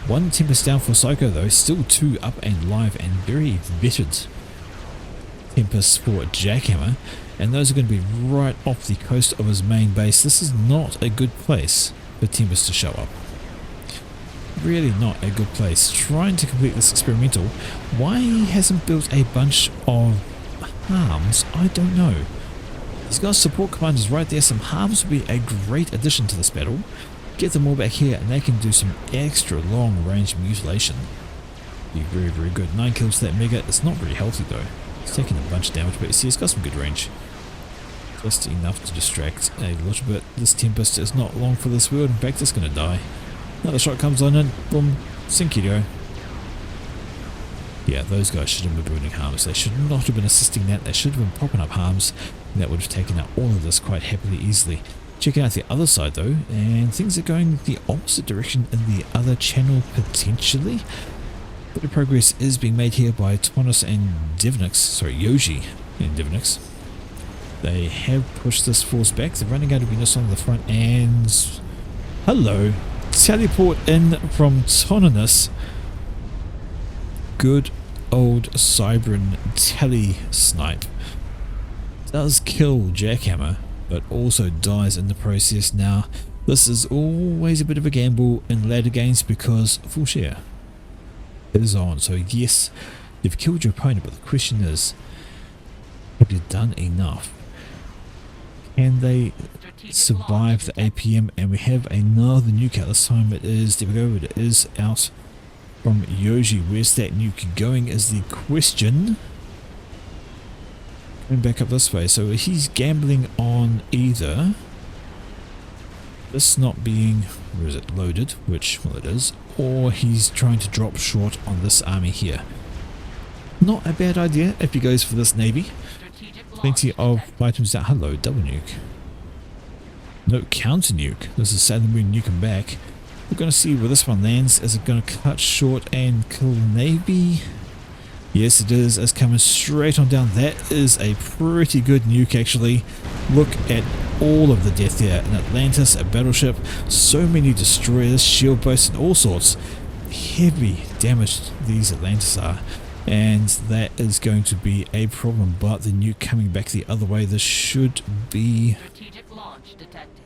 1 Tempest down for Psycho though. Still 2 up and live and very vetted Tempest for Jackhammer. And those are going to be right off the coast of his main base. This is not a good place for Tempest to show up. Really not a good place. Trying to complete this experimental. Why he hasn't built a bunch of harms, I don't know. He's got support commanders right there. Some harms would be a great addition to this battle. Get them all back here and they can do some extra long range mutilation. Be very, very good. 9 kills to that mega. It's not very healthy though. It's taking a bunch of damage, but you see it's got some good range. Just enough to distract a little bit. This Tempest is not long for this world. In fact, it's going to die. Another shot comes on and boom, Sinkido. Yeah, those guys should have been building harms. They should not have been assisting that. They should have been popping up harms. And that would have taken out all of this quite happily, easily. Checking out the other side though, and things are going the opposite direction in the other channel potentially. Bit of progress is being made here by Tonis and Devnex. Sorry, Yoji and Devnex. They have pushed this force back. They're running out of units on the front and... Hello! Teleport in from Toninus. Good old Cybran tele snipe. Does kill Jackhammer, but also dies in the process. Now, this is always a bit of a gamble in ladder games because full share is on. So yes, you've killed your opponent, but the question is, have you done enough? Can they survive the APM? And we have another nuke out. This time it is, there we go, it is out from Yoji. Where's that nuke going is the question. Going back up this way, so he's gambling on either this not being, where is it, loaded, which, well it is, or he's trying to drop short on this army here. Not a bad idea if he goes for this navy. Plenty of items down. Hello, double nuke. No, counter nuke. This is Stalemate nuking back. We're going to see where this one lands. Is it going to cut short and kill the navy? Yes, it is. It's coming straight on down. That is a pretty good nuke, actually. Look at all of the death there. An Atlantis, a battleship, so many destroyers, shield boats, and all sorts. Heavy damage these Atlantis are. And that is going to be a problem. But the nuke coming back the other way, this should be... Strategic launch detected.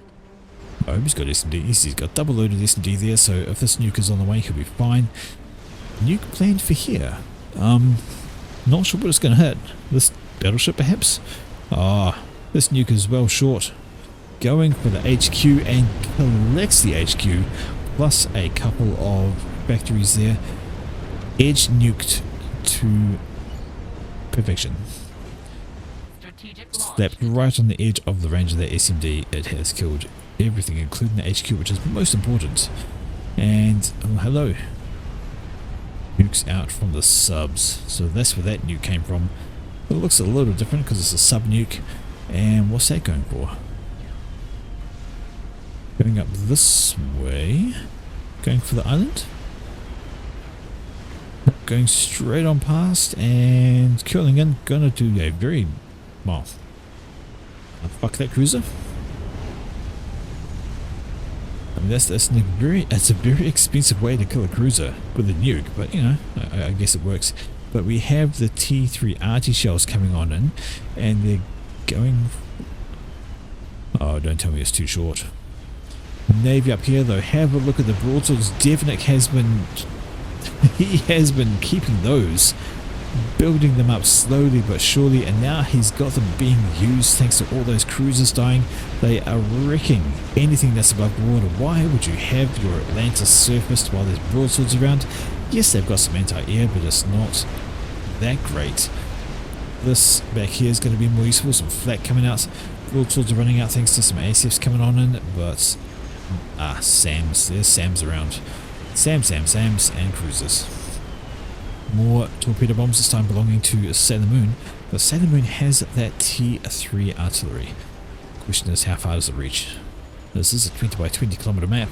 Oh, he's got SMD. He's got double loaded SMD there, so if this nuke is on the way, he'll be fine. Nuke planned for here. Not sure what it's going to hit. This battleship, perhaps? Ah, this nuke is well short. Going for the HQ and collects the HQ, plus a couple of factories there. Edge nuked to perfection. Slapped right on the edge of the range of that SMD. It has killed everything, including the HQ, which is most important. And oh, hello. Nukes out from the subs. So that's where that nuke came from. But it looks a little different because it's a sub nuke. And what's that going for? Going up this way. Going for the island. Going straight on past and curling in. Gonna do a very, well, fuck that cruiser. I mean, that's a very expensive way to kill a cruiser with a nuke, but you know, I guess it works. But we have the T3 arty shells coming on in, and they're going. Oh, don't tell me it's too short. Navy up here though. Have a look at the broadswords. Devnex has been. He has been keeping those, building them up slowly but surely, and now he's got them being used thanks to all those cruisers dying. They are wrecking anything that's above water. Why would you have your Atlantis surfaced while there's broadswords around? Yes, they've got some anti-air, but it's not that great. This back here is going to be more useful. Some flak coming out. Broadswords are running out thanks to some ASFs coming on in, but SAMs. There's SAMs around. SAMs, and cruisers. More torpedo bombs, this time belonging to Sailor Moon. But Sailor Moon has that T3 artillery. Question is, how far does it reach? This is a 20 by 20 kilometer map.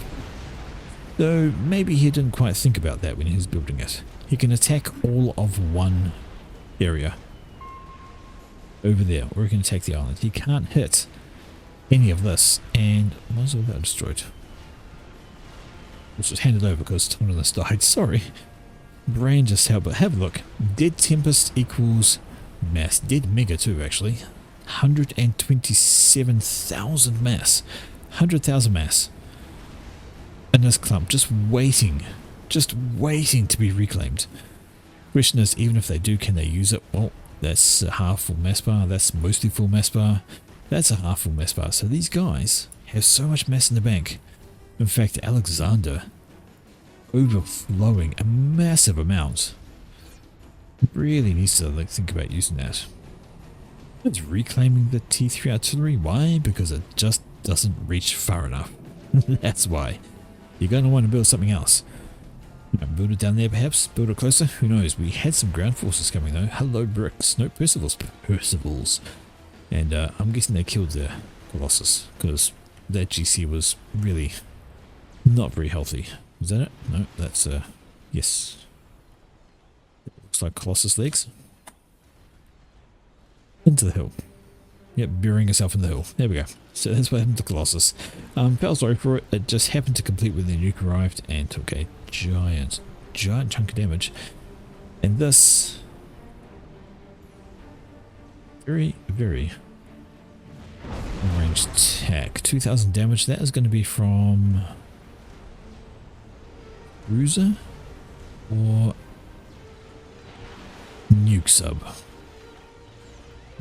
Though maybe he didn't quite think about that when he was building it. He can attack all of one area over there, or he can attack the island. He can't hit any of this, and might as well get destroyed. Let's just hand it over because one of this died. Sorry. Brain just help, but have a look. Dead Tempest equals mass. Dead Mega too, actually. 127,000 mass. 100,000 mass. In this clump, just waiting to be reclaimed. Question is, even if they do, can they use it? Well, that's a half full mass bar. That's mostly full mass bar. That's a half full mass bar. So these guys have so much mass in the bank. In fact, Alexander overflowing a massive amount. Really needs to think about using that. It's reclaiming the T3 artillery. Why? Because it just doesn't reach far enough. That's why. You're going to want to build something else. Build it down there perhaps, build it closer, who knows. We had some ground forces coming though. Hello bricks, no Percivals. And I'm guessing they killed the Colossus, because that GC was really not very healthy. Was that it? No, that's yes. It looks like Colossus legs. Into the hill. Yep, burying herself in the hill. There we go. So that's what happened to Colossus. Felt sorry for it. It just happened to complete when the nuke arrived and took a giant chunk of damage. And this very ranged attack. 2,000 damage. That is going to be from Cruiser or Nuke sub.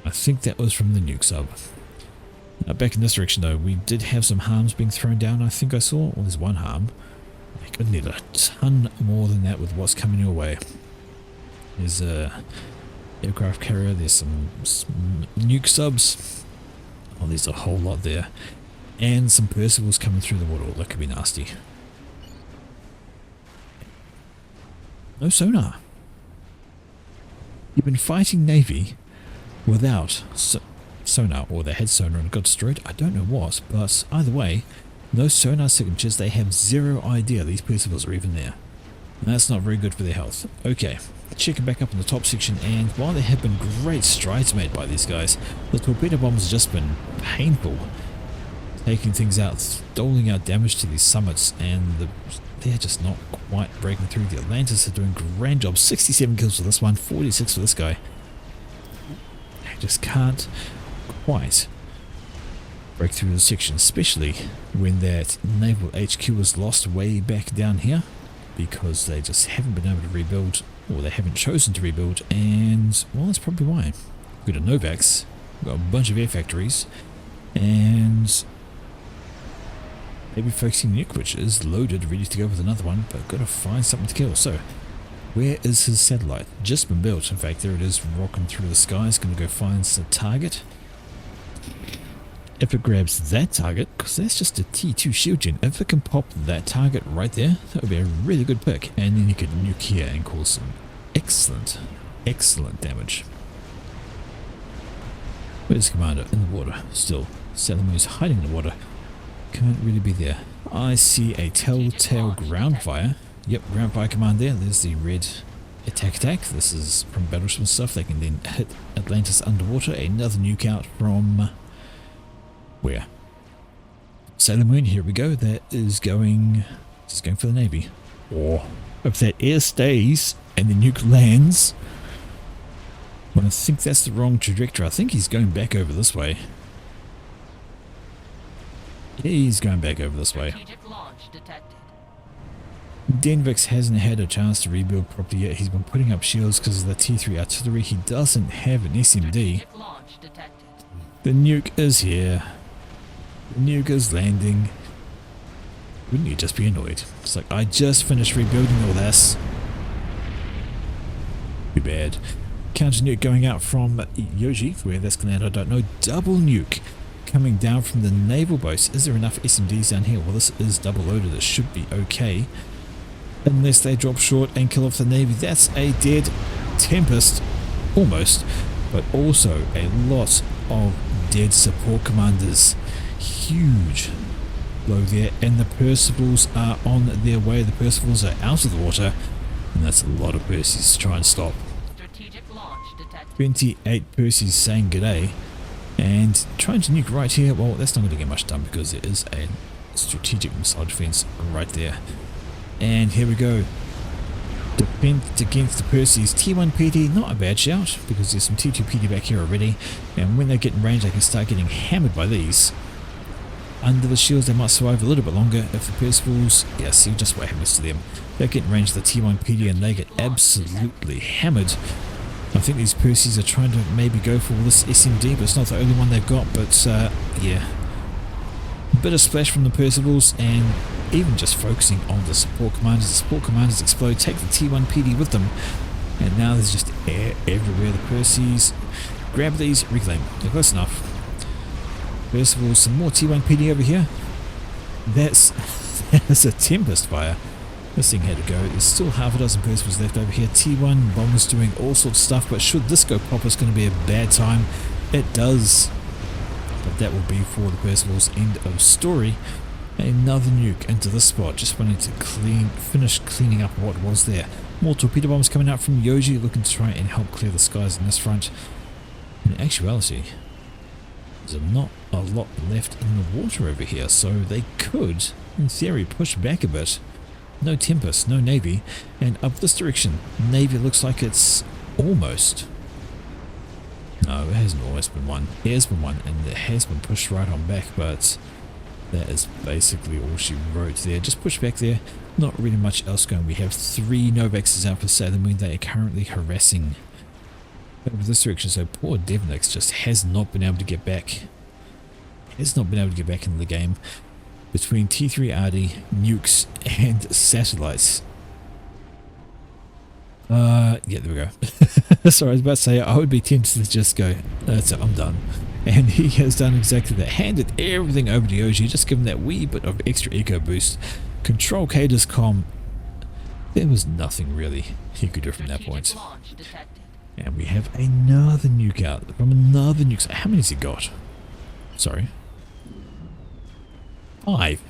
I think that was from the Nuke sub. Back in this direction though, we did have some harms being thrown down. I think I saw. Well, there's one harm. I could need a ton more than that with what's coming your way. There's a aircraft carrier. There's some nuke subs. Oh, there's a whole lot there. And some Percivals coming through the water. That could be nasty. No sonar. You've been fighting Navy without sonar, or they had sonar and got destroyed. I don't know what, but either way, no sonar signatures. They have zero idea these Percivals are even there. And that's not very good for their health. Okay, checking back up in the top section, and while there have been great strides made by these guys, the torpedo bombs have just been painful. Taking things out, doling out damage to these summits, and they're just not quite breaking through. The Atlantis are doing a grand job. 67 kills for this one, 46 for this guy. They just can't quite break through the section, especially when that naval HQ was lost way back down here, because they just haven't been able to rebuild, or they haven't chosen to rebuild, and well, that's probably why. We've got a Novax, we've got a bunch of air factories, and maybe focusing Nuke, which is loaded, ready to go with another one, but got to find something to kill. So where is his satellite? Just been built. In fact, there it is, rocking through the sky. It's going to go find the target. If it grabs that target, because that's just a T2 shield gen, if it can pop that target right there, that would be a really good pick. And then you could nuke here and cause some excellent damage. Where's Commander? In the water. Still, Stalamote's hiding in the water. Can't really be there. I see a telltale ground fire. Yep, ground fire command there. There's the red attack. This is from battleship and stuff. They can then hit Atlantis underwater. Another nuke out from where? Sailor Moon, here we go. That is going for the Navy. Or if that air stays and the nuke lands, well, I think that's the wrong trajectory. I think he's going back over this way. He's going back over this way. Devnex hasn't had a chance to rebuild properly yet. He's been putting up shields because of the T3 artillery. He doesn't have an SMD. The nuke is here. The nuke is landing. Wouldn't you just be annoyed? It's like, I just finished rebuilding all this. Too bad. Counter nuke going out from Yoji. Where that's going to land, I don't know. Double nuke coming down from the naval base. Is there enough SMDs down here? Well, this is double loaded. It should be okay. Unless they drop short and kill off the Navy. That's a dead Tempest. Almost. But also a lot of dead support commanders. Huge blow there. And the Percivals are on their way. The Percivals are out of the water. And that's a lot of Percys to try and stop. 28 Percys saying g'day. And trying to nuke right here, well, that's not going to get much done because there is a strategic missile defense right there. And here we go. Defense against the Percy's T1 PD, not a bad shout because there's some T2 PD back here already. And when they get in range, they can start getting hammered by these. Under the shields, they might survive a little bit longer. If the Percivals, yeah, see just what happens to them. They get in range of the T1 PD and they get absolutely hammered. I think these Percys are trying to maybe go for this SMD, but it's not the only one they've got. But yeah, a bit of splash from the Percivals, and even just focusing on the support commanders. The support commanders explode, take the T1 PD with them, and now there's just air everywhere. The Percys grab these, reclaim. They're close enough. Percivals, some more T1 PD over here. That's a Tempest fire. This thing had to go. There's still half a dozen Percivals left over here. T1 bombers doing all sorts of stuff, but should this go pop, it's going to be a bad time. It does. But that will be for the Percivals. End of story. Another nuke into this spot. Just wanted to finish cleaning up what was there. More torpedo bombs coming out from Yoji, looking to try and help clear the skies in this front. In actuality, there's not a lot left in the water over here, so they could, in theory, push back a bit. No Tempest, no Navy, and up this direction, Navy looks like it's almost. No, it hasn't almost been won. It has been won, and it has been pushed right on back, but that is basically all she wrote there. Just push back there. Not really much else going. We have 3 Novexes out for Stalemate. They are currently harassing over this direction, so poor Devnex just has not been able to get back. Has not been able to get back into the game. Between T3RD, nukes, and satellites. Yeah, there we go. Sorry, I was about to say, I would be tempted to just go, that's it, I'm done. And he has done exactly that. Handed everything over to Yoji, just given that wee bit of extra eco boost. Control Cadus comm. There was nothing really he could do from that point. And we have another nuke out from another nuke. How many has he got? Sorry. 5.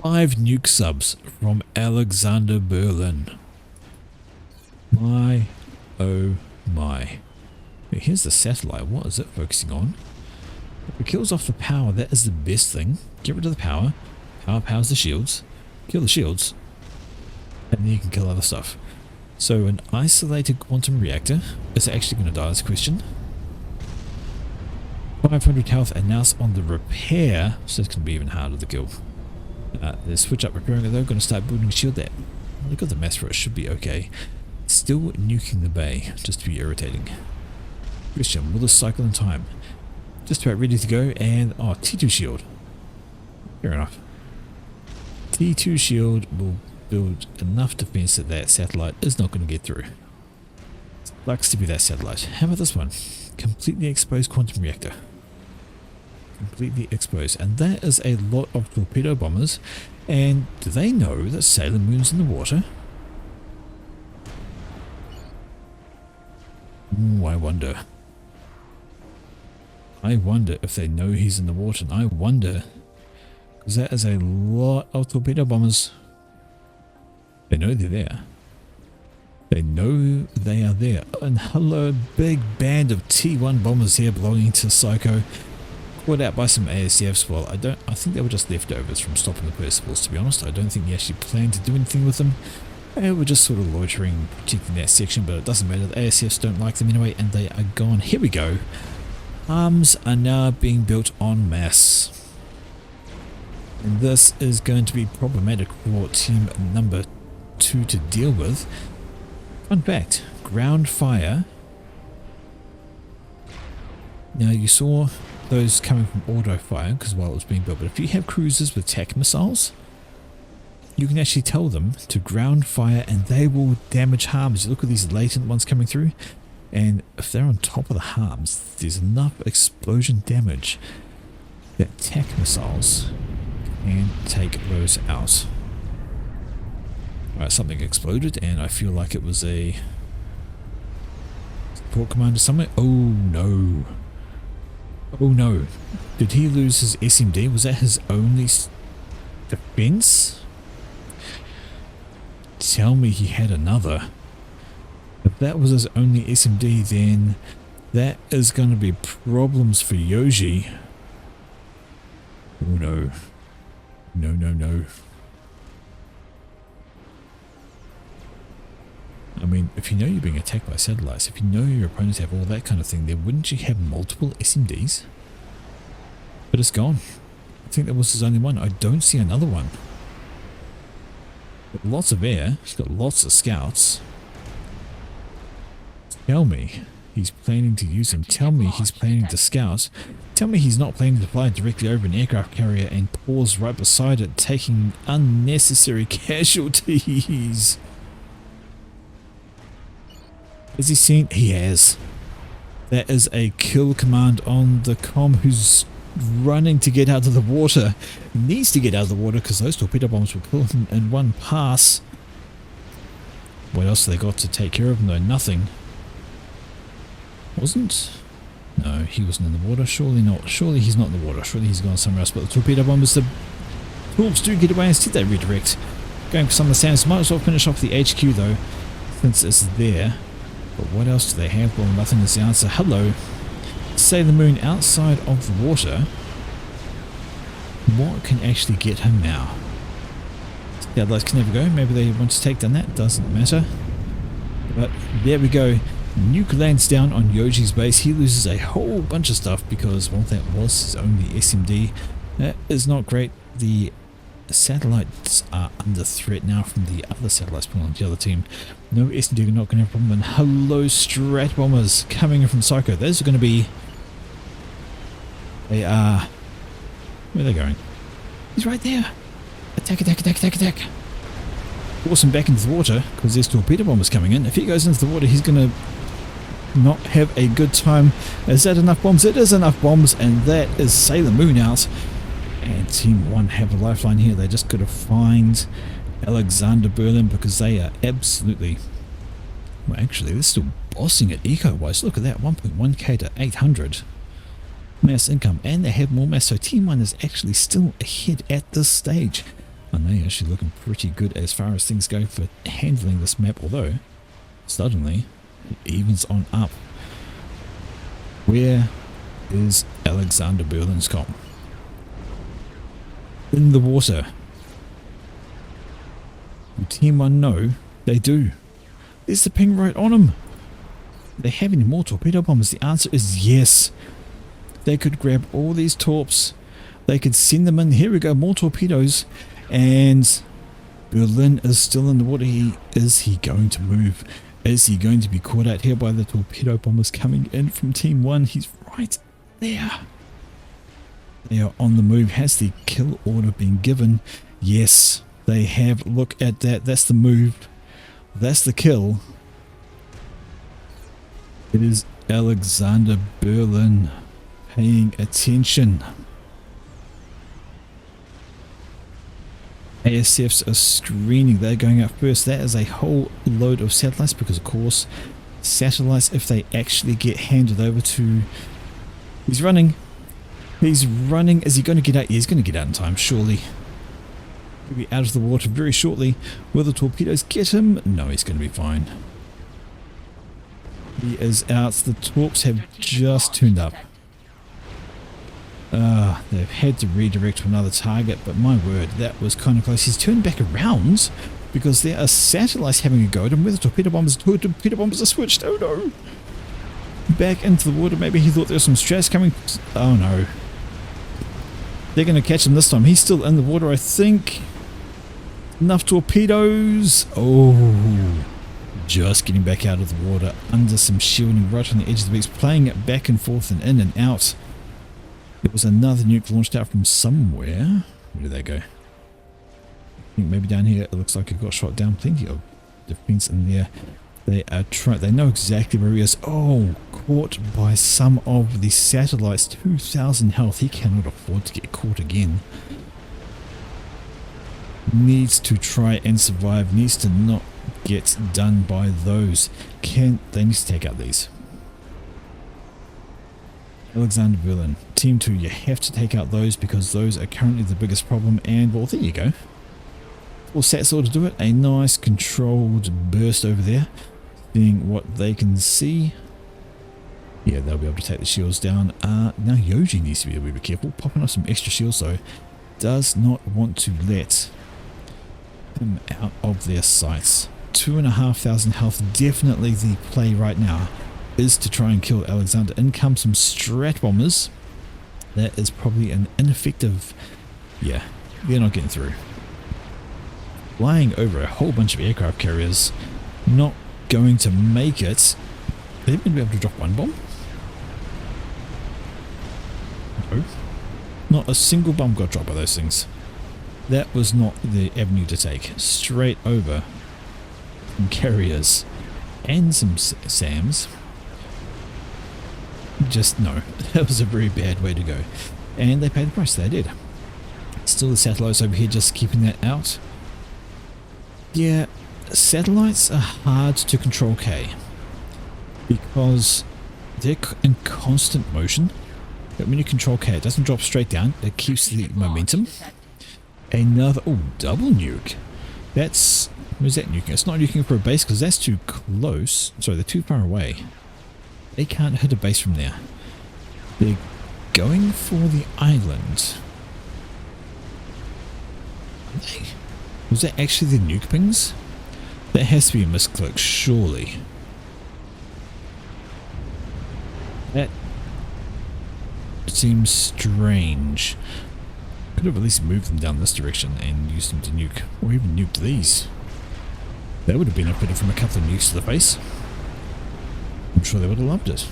5 nuke subs from Alexander Berlin. My, oh my. Here's the satellite. What is it focusing on? If it kills off the power, that is the best thing. Get rid of the power. Power powers the shields. Kill the shields. And then you can kill other stuff. So an isolated quantum reactor is actually going to die, is the question. 500 health, and now it's on the repair, so it's going to be even harder to kill. They switch up repairing it though, going to start building a shield there. Look at the mass for it, should be okay. Still nuking the bay, just to be irritating. Question, will this cycle in time? Just about ready to go, and oh, T2 shield. Fair enough. T2 shield will build enough defense that that satellite is not going to get through. Likes to be that satellite. How about this one? Completely exposed quantum reactor. Completely exposed. And that is a lot of torpedo bombers. And do they know that Sailor Moon's in the water? Ooh, I wonder. I wonder if they know he's in the water. And I wonder, because that is a lot of torpedo bombers. They know they're there. They know they are there. And hello, big band of T1 bombers here belonging to Psycho. Caught out by some ASFs. Well, I think they were just leftovers from stopping the Percivals, to be honest. I don't think he actually planned to do anything with them. They were just sort of loitering, protecting that section, but it doesn't matter. The ASFs don't like them anyway, and they are gone. Here we go. Arms are now being built en masse. And this is going to be problematic for team number 2 to deal with. Fun fact, ground fire. Now you saw those coming from auto fire because while it was being built, but if you have cruisers with TAC missiles, you can actually tell them to ground fire and they will damage harms. You look at these latent ones coming through, and if they're on top of the harms, there's enough explosion damage that TAC missiles can take those out. Alright, something exploded and I feel like it was a support commander somewhere. Oh no. Oh no. Did he lose his SMD? Was that his only defense? Tell me he had another. If that was his only SMD, then That is going to be problems for Yoji. Oh no. No, no, no. I mean, if you know you're being attacked by satellites, if you know your opponents have all that kind of thing, then wouldn't you have multiple SMDs? But it's gone. I think that was his only one. I don't see another one. Got lots of air. He's got lots of scouts. Tell me he's planning to use them. Tell me he's planning to scout. Tell me he's not planning to fly directly over an aircraft carrier and pause right beside it, taking unnecessary casualties. Has he seen? He has. That is a kill command on the comm who's running to get out of the water. He needs to get out of the water because those torpedo bombs will kill him in one pass. What else have they got to take care of him though? Nothing. Wasn't? No, he wasn't in the water. Surely not. Surely he's not in the water. Surely he's gone somewhere else. But the torpedo bombers, the torps do get away. Instead they redirect. Going for some of the sands. Might as well finish off the HQ though, since it's there. But what else do they have? Well, nothing is the answer. Hello. Sailor Moon outside of the water. What can actually get him now? The others can never go. Maybe they want to take down that. Doesn't matter. But there we go. Nuke lands down on Yoji's base. He loses a whole bunch of stuff because, well, that was his only SMD. That is not great. The satellites are under threat now from the other satellites pulling on the other team. No SMD, not going to have a problem. And hello, Strat Bombers coming in from Psycho. Those are going to be... They are... Where are they going? He's right there. Attack, attack, attack, attack, attack. Force him back into the water because there's torpedo bombers coming in. If he goes into the water, he's going to not have a good time. Is that enough bombs? It is enough bombs, and that is Sailor Moon out. And Team 1 have a lifeline here. They just got to find Alexander Berlin because they are absolutely... Well, actually, they're still bossing it eco-wise. Look at that, 1.1k to 800 mass income, and they have more mass. So Team 1 is actually still ahead at this stage. And they're actually looking pretty good as far as things go for handling this map, although suddenly it evens on up. Where is Alexander Berlin's comm? In the water. Do Team 1 know? They do. There's the ping right on them. Do they have any more torpedo bombers? The answer is yes. They could grab all these torps. They could send them in. Here we go, more torpedoes. And Berlin is still in the water. Is he going to move? Is he going to be caught out here by the torpedo bombers coming in from Team 1? He's right there. They are on the move. Has the kill order been given? Yes, they have. Look at that. That's the move. That's the kill. It is Alexander Berlin paying attention. ASFs are screening. They're going up first. That is a whole load of satellites because, of course, satellites, if they actually get handed over to... He's running. He's running. Is he going to get out? Yeah, he's going to get out in time, surely. He'll be out of the water very shortly. Will the torpedoes get him? No, he's going to be fine. He is out. The torps have just turned up. They've had to redirect to another target, but my word, that was kind of close. He's turned back around because there are satellites having a go at him with the torpedo bombers. Torpedo bombers are switched. Oh no! Back into the water. Maybe he thought there was some stress coming. Oh no. They're going to catch him this time. He's still in the water, I think. Enough torpedoes. Oh. Just getting back out of the water under some shielding right on the edge of the beach, playing it back and forth and in and out. There was another nuke launched out from somewhere. Where did they go? I think maybe down here. It looks like it got shot down. Plenty of defense in there. They are trying. They know exactly where he is. Oh, caught by some of the satellites. 2,000 health. He cannot afford to get caught again. Needs to try and survive. Needs to not get done by those. They need to take out these. Alexander Berlin, Team 2, you have to take out those because those are currently the biggest problem. And well, there you go. All sats ought to do it. A nice controlled burst over there, seeing what they can see. Yeah, they'll be able to take the shields down. Now Yoji needs to be a little bit careful. Popping off some extra shields though. Does not want to let him out of their sights. 2,500 health. Definitely the play right now is to try and kill Alexander. In come some strat bombers. That is probably an ineffective... Yeah, they're not getting through. Flying over a whole bunch of aircraft carriers. Not going to make it. Are they going to be able to drop one bomb? No. Not a single bomb got dropped by those things. That was not the avenue to take. Straight over some carriers and some SAMs. Just no. That was a very bad way to go. And they paid the price. They did. Still the satellites over here just keeping that out. Yeah, satellites are hard to control K. Because they're in constant motion. But when you control K, it doesn't drop straight down. It keeps the momentum. Another... Oh, double nuke. That's... Where's that nuking? It's not nuking for a base because that's too close. Sorry, they're too far away. They can't hit a base from there. They're going for the island. Are they? Was that actually the nuke pings? That has to be a misclick, surely. That seems strange. Could have at least moved them down this direction and used them to nuke. Or even nuked these. That would have benefited from a couple of nukes to the face. I'm sure they would have loved it.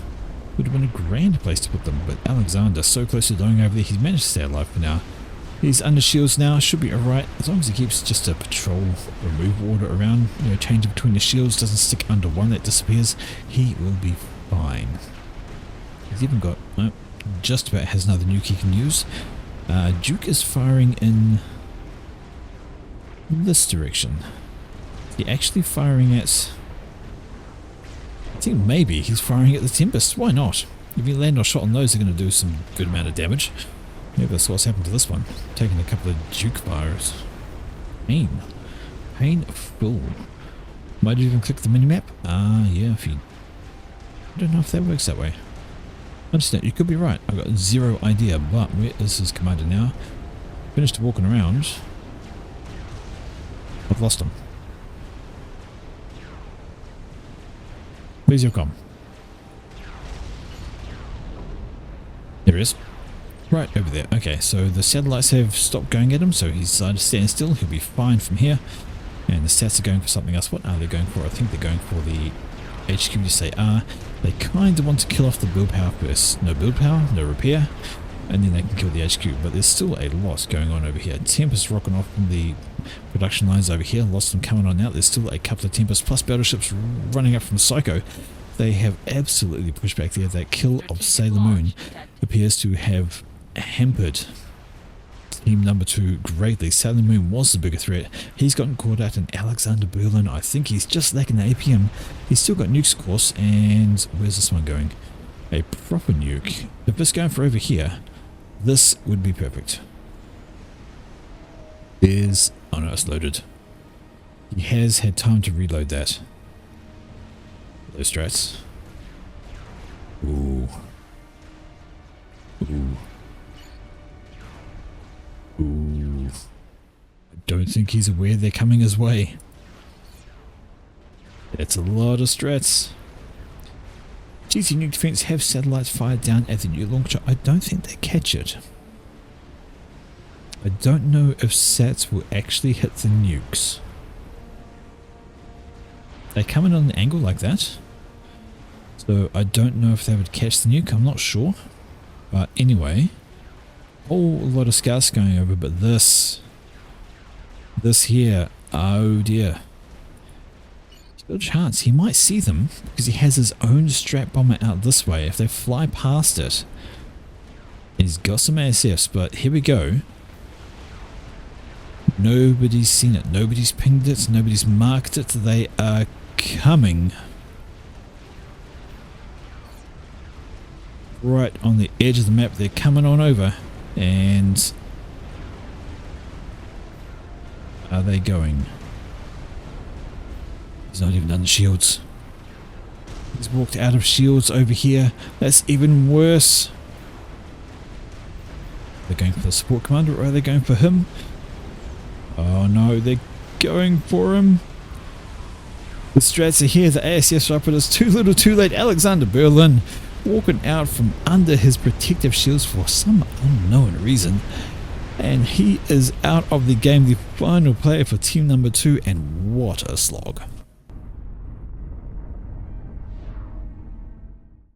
Would have been a grand place to put them, but Alexander so close to dying over there, he's managed to stay alive for now. He's under shields now, should be alright, as long as he keeps just a patrol removal order around, you know, change between the shields, doesn't stick under one that disappears, he will be fine. He's even got, well, just about has another nuke he can use. Duke is firing in this direction. Is he actually firing at... I think maybe he's firing at the Tempest. Why not? If you land a shot on those, they're going to do some good amount of damage. Maybe that's what's happened to this one. Taking a couple of Duke fires. Painful. Might even click the minimap. Yeah, if you... I don't know if that works that way. I understand, you could be right. I've got zero idea, but where is his commander now? Finished walking around. I've lost him. Where's your comm? There he is. Right over there. Okay, so the satellites have stopped going at him, so he's decided to stand still. He'll be fine from here. And the stats are going for something else. What are they going for? I think they're going for the HQ. Yes, they are. They kind of want to kill off the build power first. No build power, no repair, and then they can kill the HQ. But there's still a lot going on over here. Tempest rocking off from the production lines over here. Lots of them coming on out. There's still a couple of Tempest plus battleships running up from Psycho. They have absolutely pushed back there. That kill of Sailor Moon appears to have hampered team number 2 greatly. Sailor Moon was the bigger threat. He's gotten caught out in Alexander Berlin. I think he's just lacking the APM. He's still got nukes, of course. And where's this one going? A proper nuke. If it's going for over here, this would be perfect. There's... oh no, it's loaded. He has had time to reload that. Those strats. Ooh. Ooh. Ooh. I don't think he's aware they're coming his way. That's a lot of strats. GT Nuke Defense have satellites fired down at the new launcher. I don't think they catch it. I don't know if sats will actually hit the nukes. They come in on an angle like that. So I don't know if they would catch the nuke. I'm not sure. But anyway, whole lot of scouts going over, but this here, oh dear. Still a chance he might see them because he has his own strat bomber out this way. If they fly past it, he's got some ASFs, but here we go. Nobody's seen it, nobody's pinged it, nobody's marked it. They are coming. Right on the edge of the map, they're coming on over. And are they going? He's not even done the shields. He's walked out of shields over here. That's even worse. They're going for the support commander, or are they going for him? Oh no, they're going for him. The strats are here. The ASS Rapid is too little too late. Alexander Berlin walking out from under his protective shields for some unknown reason. And he is out of the game, the final player for team number 2, and what a slog.